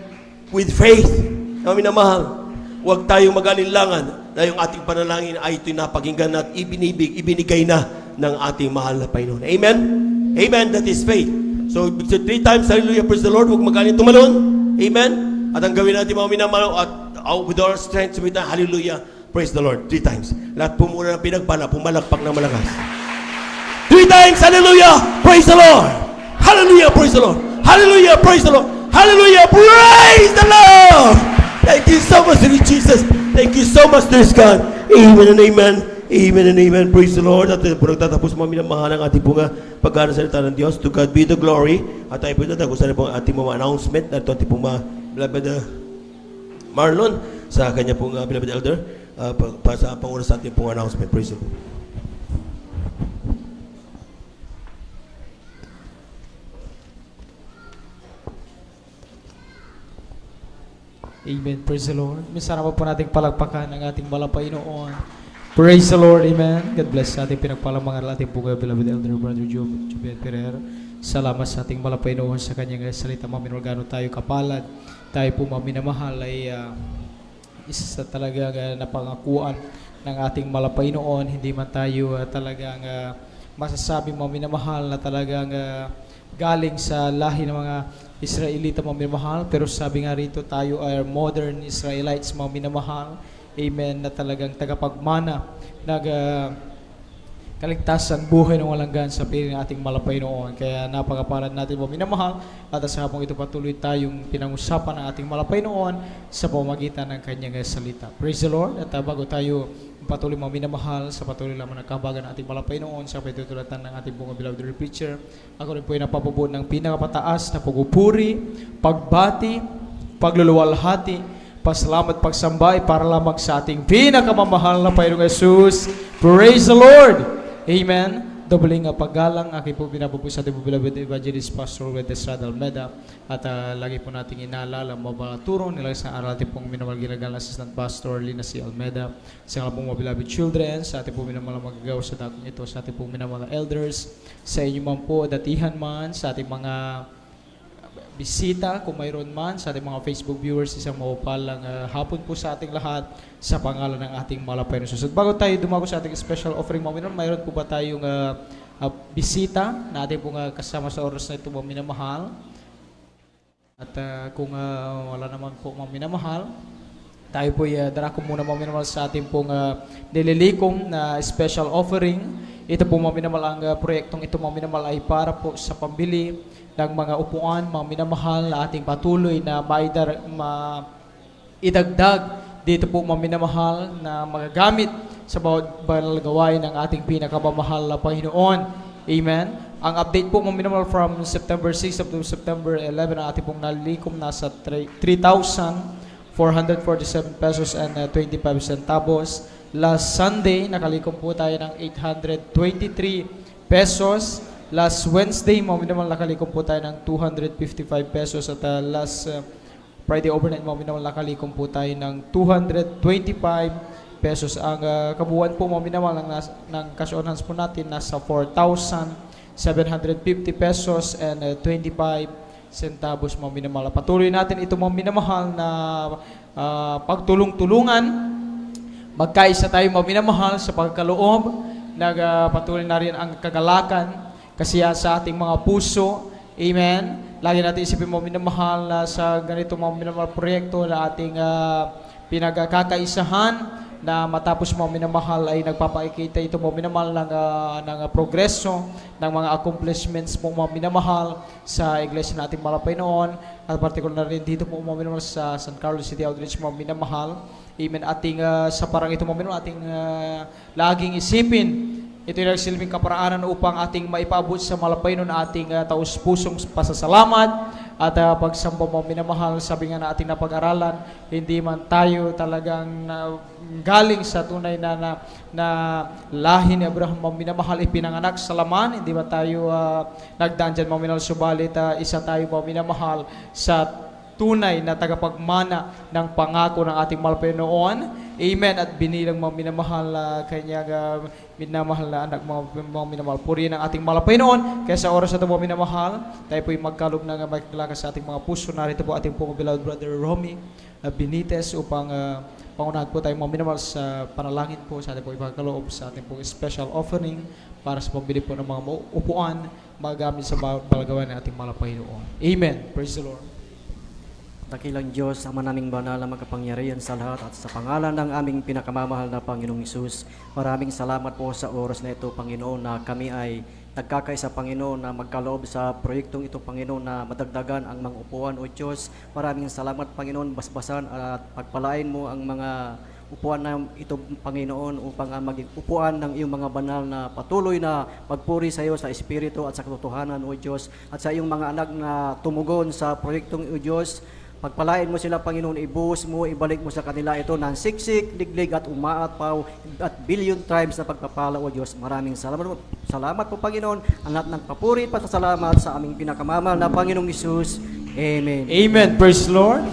With faith, mga minamahal, huwag tayong mag-alinlangan na yung ating panalangin ay ito'y napakinggan at ibinigay na ng ating mahal na Panginoon. Amen? Amen, that is faith. So 3 times, hallelujah, praise the Lord, huwag mag-alin tumalon. Amen? At ang gawin natin mga minamahal at with all our strength, sumita, hallelujah, praise the Lord, 3 times. Lahat po muna ng pinagbana, pumalakpak ng malakas. 3 times, hallelujah, praise the Lord. Hallelujah, praise the Lord. Hallelujah, praise the Lord. Hallelujah, praise the Lord. Thank you so much, dear Jesus. Thank you so much, dear God. Amen and amen. Amen and amen. Praise the Lord. At po nagtatapos mga minamahal ang ating mga pag-aaral sa salita ng Diyos. To God be the glory. At tayo po natagusan na po ang ating mga announcement na ito ating pong mga beloved Marlon sa kanya pong beloved elder sa panguna sa ating pong announcement. Praise the Lord. Amen. Praise the Lord. Minsan naman po nating palagpakan ang ating Panginoon. Praise the Lord. Amen. God bless sa ating pinagpalang ating po beloved elder brother Jubel Pereira. Salamat sa ating Panginoon sa kanyang salita. Maminulgano tayo kapalad. Tayo po maminamahal ay isa sa talagang napangakuan ng ating Panginoon. Hindi man tayo talagang masasabi maminamahal na talagang galing sa lahi ng mga Israelita maminamahal, pero sabi nga rito tayo ay modern Israelites maminamahal, amen, na talagang tagapagmana kaligtasan buhay ng walang gan sa piling ng ating Panginoon. Kaya napakapalad natin maminamahal at sa habang ito patuloy tayong pinangusapan ng ating Panginoon sa pamamagitan ng kanyang salita. Praise the Lord. At bago tayo patuloy maminamahal sa patuloy lamang ng kabagan ng ating Panginoon sa pitutulatan ng ating bunga beloved preacher, ako rin po ay napapabuo ng pinakapataas na pagupuri, pagbati, pagluluwalhati, pasalamat, pagsambay para lamang sa ating pinakamamahal na Panginoong Jesus. Praise the Lord! Amen. Doubling paggalang, aking po pinapupo sa ating beloved evangelist Pastor Wed Estrada Almeda. At lagi po nating inaalala mabalaturo nila sa aral ating pong minamahal ginagal na Assistant Pastor Lina C. Almeda. Sa mga pong beloved children, sa ating pong minamahal magagawa sa dakong ito, sa ating pong minamahal elders, sa inyo man po, datihan man, sa ating mga bisita, kung mayroon man, sa ating mga Facebook viewers, isang mapapalang hapon po sa ating lahat sa pangalan ng ating malapay na susunod. Bago tayo dumako sa ating special offering mga mayroon po ba tayong bisita na ating pong kasama sa oras na ito mga minamahal? At kung wala naman po mga minamahal, tayo po darako muna mga minamahal sa ating pong nililikom na special offering. Ito po mga minamahal, ang proyektong ito mga minamahal ay para po sa pambili ng mga upuan, mga minamahal na ating patuloy na idagdag dito po mga minamahal na magagamit sa bawat banal gawain ng ating pinakamamahal na Panginoon. Amen. Ang update po mga minamahal from September 6 up to September 11 ang ating pong nalilikom nasa 3,447 pesos and 25 centavos. Last Sunday, nakalikom po tayo ng 823 pesos. Last Wednesday, maminamal nakalikom po tayo ng 255 pesos at last Friday overnight, maminamal nakalikom po tayo ng 225 pesos. Ang kabuuan po maminamal ng cash on hands po natin nasa 4,750 pesos and 25 centavos maminamal. Patuloy natin ito maminamahal na pagtulong-tulungan. Magkaisa tayo maminamahal sa pagkaloob. Patuloy na rin ang kagalakan kasi sa ating mga puso. Amen. Lagi natin isipin mo minamahal na sa ganito mga minamahal proyekto na ating pinagkakaisahan na matapos mo minamahal ay nagpapakita ito mo minamahal ng progreso, ng mga accomplishments mo mga minamahal sa iglesia nating malapay noon at particular na rin dito po mga minamahal sa San Carlos City Outreach mga minamahal. Amen. Ating sa parang ito mga minamahal ating laging isipin. Ito yung nagsilbing kaparaanan upang ating maipaabot sa malapay nun ating taus-pusong pasasalamat at pagsamba mo minamahal. Sabi nga na ating napag-aralan, hindi man tayo talagang galing sa tunay na lahi ni Abraham minamahal ipinanganak sa laman. Hindi man tayo nagdaan dyan minamahal, subalit isa tayo minamahal sa tunay na tagapagmana ng pangako ng ating malapay noon. Amen. At binilang mga minamahal kanyang minamahal na anak, mga minamahal. Purihin ang ating malapay noon. Kaya sa oras na ito mga minamahal, tayo po yung magkalog ng magkalakas sa ating mga puso. Narito po ating pong beloved brother Romy Benitez upang pangunahan po tayo mga minamahal sa panalangin po sa ating pong ipagkaloob sa ating pong special offering para sa pambili po ng mga upuan magamit sa balagawan ng ating malapay noon. Amen. Praise the Lord. Dakilang Diyos, Ama naming banal na makapangyarihan sa lahat at sa pangalan ng aming pinakamamahal na Panginoong Hesus, maraming salamat po sa oras na ito, Panginoon, na kami ay nagkakaisa, Panginoon, na magkaloob sa proyektong ito, Panginoon, na madagdagan ang mga upuan, O Diyos. Maraming salamat, Panginoon, basbasan at pagpalain mo ang mga upuan na ito, Panginoon, upang maging upuan ng iyong mga banal na patuloy na magpuri sa iyo sa Espiritu at sa katotohanan, O Diyos, at sa iyong mga anak na tumugon sa proyektong, O Diyos. Pagpalain mo sila, Panginoon, ibuhos mo, ibalik mo sa kanila ito ng siksik, liglig at umaatpaw at billion times na pagpapala, O Diyos. Maraming salamat po, Panginoon, ang lahat ng papuri at pasasalamat sa aming pinakamamahal na Panginoong Hesus. Amen. Amen. Praise the Lord.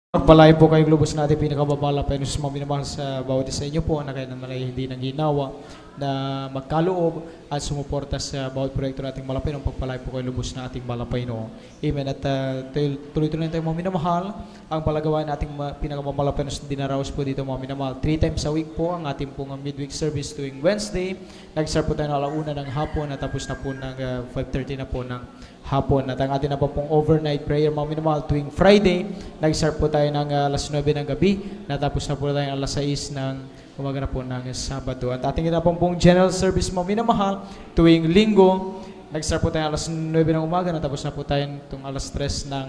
Pagpalain po kayong lubos natin pinakababala pa sa mga minamahal sa bawat isa inyo po na kayo naman ay hindi nang ginawa na magkaloob at sumuporta sa bawat proyekto nating Malapay. Pagpalain po kayong lubos na ating Malapay noon. Amen. At tuloy-tuloy tayong mga minamahal. Ang palagawa nating pinakamalapay na dinaraos po dito mga minamahal. 3 times a week po ang ating pong midweek service tuwing Wednesday. Nag-start po tayo na alauna ng hapon at tapos na po ng 5:30 na po ng hapon. At ang ating na po pong overnight prayer mga minamahal tuwing Friday. Nag-start po tayo ng alas 9 ng gabi. Natapos na po tayo alas 6 ng umaga na po ng Sabado. At ating na pong general service mga minamahal tuwing Linggo. Nag-start po tayo alas 9 ng umaga. Natapos na po tayo itong alas 3 ng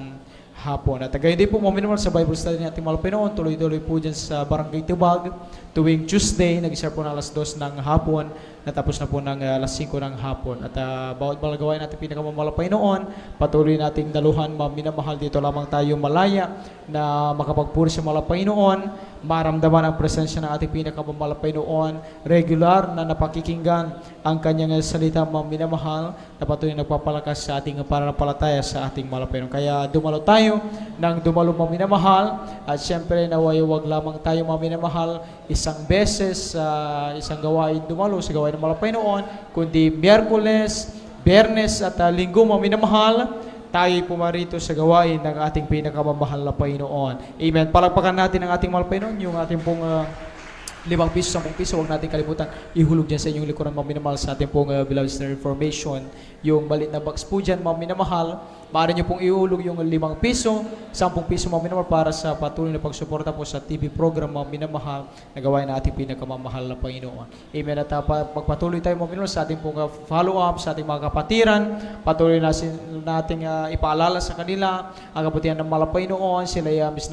hapon. At gayon din po mga minamahal sa Bible study natin Malapay noon. Tuloy-tuloy po dyan sa Barangay Tibag. Tuwing Tuesday, nag-start po na alas 2 ng hapon. Natapos na po ng alas 5 ng hapon. At bawat balagawain natin pinakamamalapay noon, patuloy nating daluhan mga minamahal dito lamang tayo malaya na makapagpuri sa malapay noon, maramdaman ang presensya ng ating pinakamamalapay noon, regular na napakikinggan ang kanyang salita mga minamahal na patuloy nagpapalakas sa ating pananampalataya sa ating malapay noon. Kaya dumalo tayo ng dumalo mga minamahal at syempre naway wag lamang tayo mga minamahal isang beses isang gawain dumalo sa gawain ng Malapay noon, kundi Miyerkules, Biyernes at Linggo mga minamahal, tayo pumarito sa gawain ng ating pinakamamahal na Panginoon. Amen. Palagpakan natin ang ating Malapay noon, yung ating pong 5 piso, 10 piso, huwag natin kalimutan ihulog dyan sa inyong likuran mga minamahal sa ating pong Beloved Star Information. Yung balit na box po dyan mga minamahal, maaari nyo pong ihulog yung 5 piso, 10 piso mga minamahal para sa patuloy na pagsuporta po sa TV program mga minamahal na gawain na ating pinakamamahal na Panginoon. Amen. At pagpatuloy tayo mga minamahal sa ating pong follow-up sa ating mga kapatiran, patuloy nating ipaalala sa kanila ang kabutihan ng Malapay noon, sila miss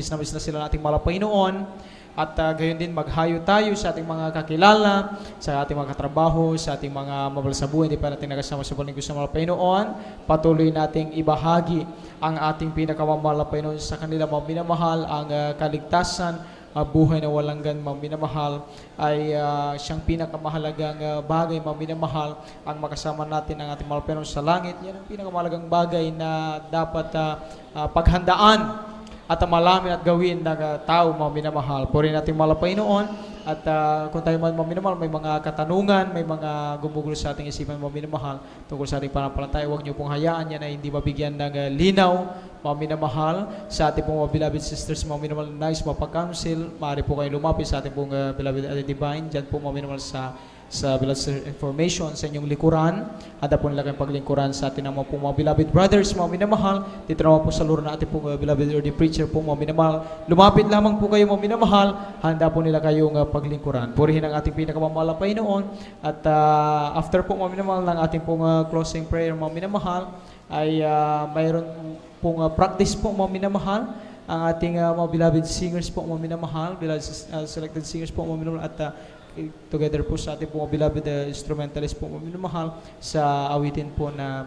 na sila nating Malapay noon. At gayon din maghayo tayo sa ating mga kakilala, sa ating mga katrabaho, sa ating mga mabal sa buhay, hindi pa natin nakasama sa Palinggo sa Malapay noon. Patuloy nating ibahagi ang ating pinakamamahal noon sa kanila mga minamahal, ang kaligtasan, buhay na walang gan mga minamahal ay siyang pinakamahalagang bagay mga minamahal, ang makasama natin ang ating Malapay noon sa langit. Yan ang pinakamahalagang bagay na dapat paghandaan at malamin at gawin ng tao mga minamahal. Puri natin Malapay noon at kung tayo mga minamahal, may mga katanungan, may mga gumugulo sa ating isipan mga minamahal tungkol sa ating pananampalataya, huwag niyo pong hayaan yan ay hindi mabigyan ng linaw mga minamahal sa ating pong mga beloved sisters mga minamahal na nais mapag-counsel. Maaari po kayo lumapit sa ating pong beloved at divine dyan po mga minamahal sa sa beloved information sa inyong likuran. Ada po nila kayong paglingkuran sa atin naman po mga beloved brothers, mga minamahal. Dito naman po sa luro na ating po beloved ordained preacher po mga minamahal. Lumapit lamang po kayo mga minamahal. Handa po nila kayong paglingkuran. Purihin ang ating pinakamamahal na Panginoon. At after po mga minamahal ng ating pong closing prayer mga minamahal, ay mayroon pong practice po mga minamahal. Ang ating mga beloved singers po mga minamahal, beloved selected singers po mga minamahal, at together po sa ating mga beloved instrumentalist po mga minamahal sa awitin po na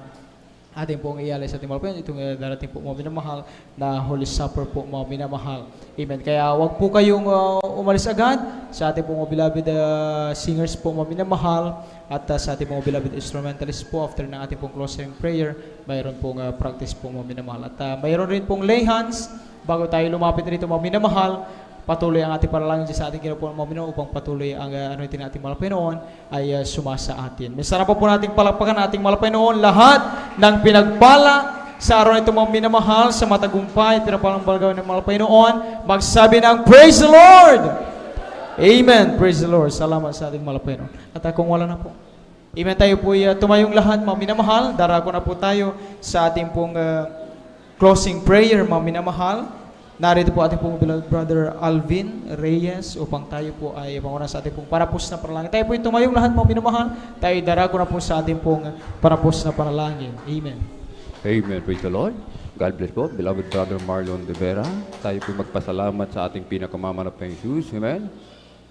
ating pong ialay sa ating mga Panginoon, itong darating po mga minamahal na Holy Supper po mga minamahal. Amen. Kaya wag po kayong umalis agad sa ating pong mga beloved singers po mga minamahal at sa ating mga beloved instrumentalist po after ng ating pong closing prayer, mayroon pong practice po mga minamahal. At mayroon rin pong lay hands bago tayo lumapit rito mga minamahal. Patuloy ang ating panalangin sa ating ginawa mga minamahal upang patuloy ang anointing nating mahal Panginoon ay sumasa atin. Masarap po nating palakpakan ating mahal Panginoon lahat ng pinagpala sa araw na ito mga minamahal sa matagumpay at pinapalang balagaw ng mahal Panginoon. Magsabi ng Praise the Lord! Amen! Praise the Lord! Salamat sa ating mahal Panginoon. At kung wala na po, amen, tayo po tumayong lahat mga minamahal. Darako na po tayo sa ating pong closing prayer mga minamahal. Narito po ating pong beloved brother Alvin Reyes upang tayo po ay panguna sa ating pong parapos na panalangin. Tayo po yung tumayong lahat mga minamahal. Tayo darako na po sa ating pong parapos na panalangin. Amen. Amen. Praise the Lord. God bless po. Beloved brother Marlon De Vera. Tayo po magpasalamat sa ating pinakamamanap na Jesus. Amen.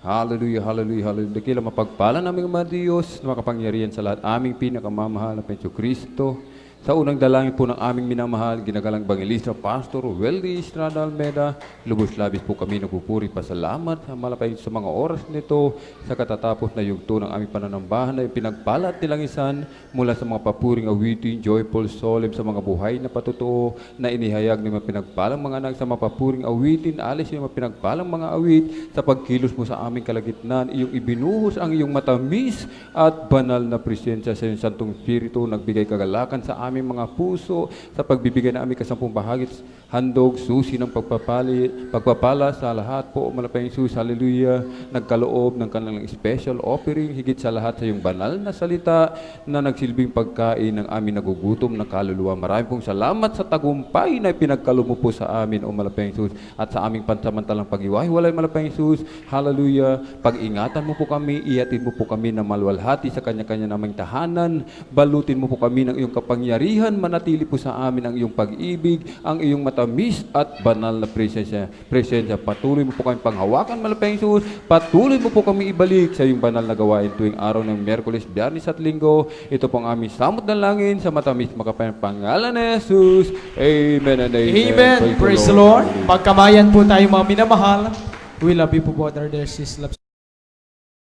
Hallelujah, hallelujah, hallelujah. Dakila mapagpala naming mga Diyos na makapangyarihan sa lahat. Aming pinakamamahal na Penso Kristo. Sa unang dalangin po ng aming minamahal, ginagalang Bangelista Pastor Weldy Estrada Almeda, lubos-labis po kami nagpupuri pasalamat sa malapay sa mga oras nito, sa katatapos na yugto ng aming pananambahan na pinagpala at tilangisan mula sa mga papuring awitin, joyful, solemn sa mga buhay na patutuo na inihayag ng mga pinagpalang mga anak sa mga papuring awitin, alis yung mga pinagpalang mga awit, sa pagkilos mo sa aming kalagitnaan, iyong ibinuhos ang iyong matamis at banal na presensya sa iyong Santong Espiritu, nagbigay kagalakan sa aming mga puso sa pagbibigay na aming kasampung bahagit, handog, susi ng pagpapala sa lahat po, malapay Jesus, hallelujah, nagkaloob ng kanilang special offering, higit sa lahat sa iyong banal na salita na nagsilbing pagkain ng aming nagugutom na kaluluwa. Maraming pong salamat sa tagumpay na pinagkaloob mo po sa amin, o malapay Jesus, at sa aming pansamantalang pag-iwahiwalay, malapay Jesus, hallelujah, pag-ingatan mo po kami, ihatid mo po kami na malwalhati sa kanya-kanya namang tahanan, balutin mo po kami ng iyong kapangyarihan, manatili po sa amin ang iyong pag-ibig, ang iyong matamis at banal na presensya. Patuloy mo po kami panghawakan, malapay Jesus. Patuloy mo po kami ibalik sa iyong banal na gawain tuwing araw ng Miyerkules, Biyernes at Linggo. Ito pong aming samot ng langin sa matamis makapayang pangalan ni Jesus. Amen and amen. Amen. Praise the Lord. Pagkamayan po tayo mga minamahal. We love you po, brother. There's his love.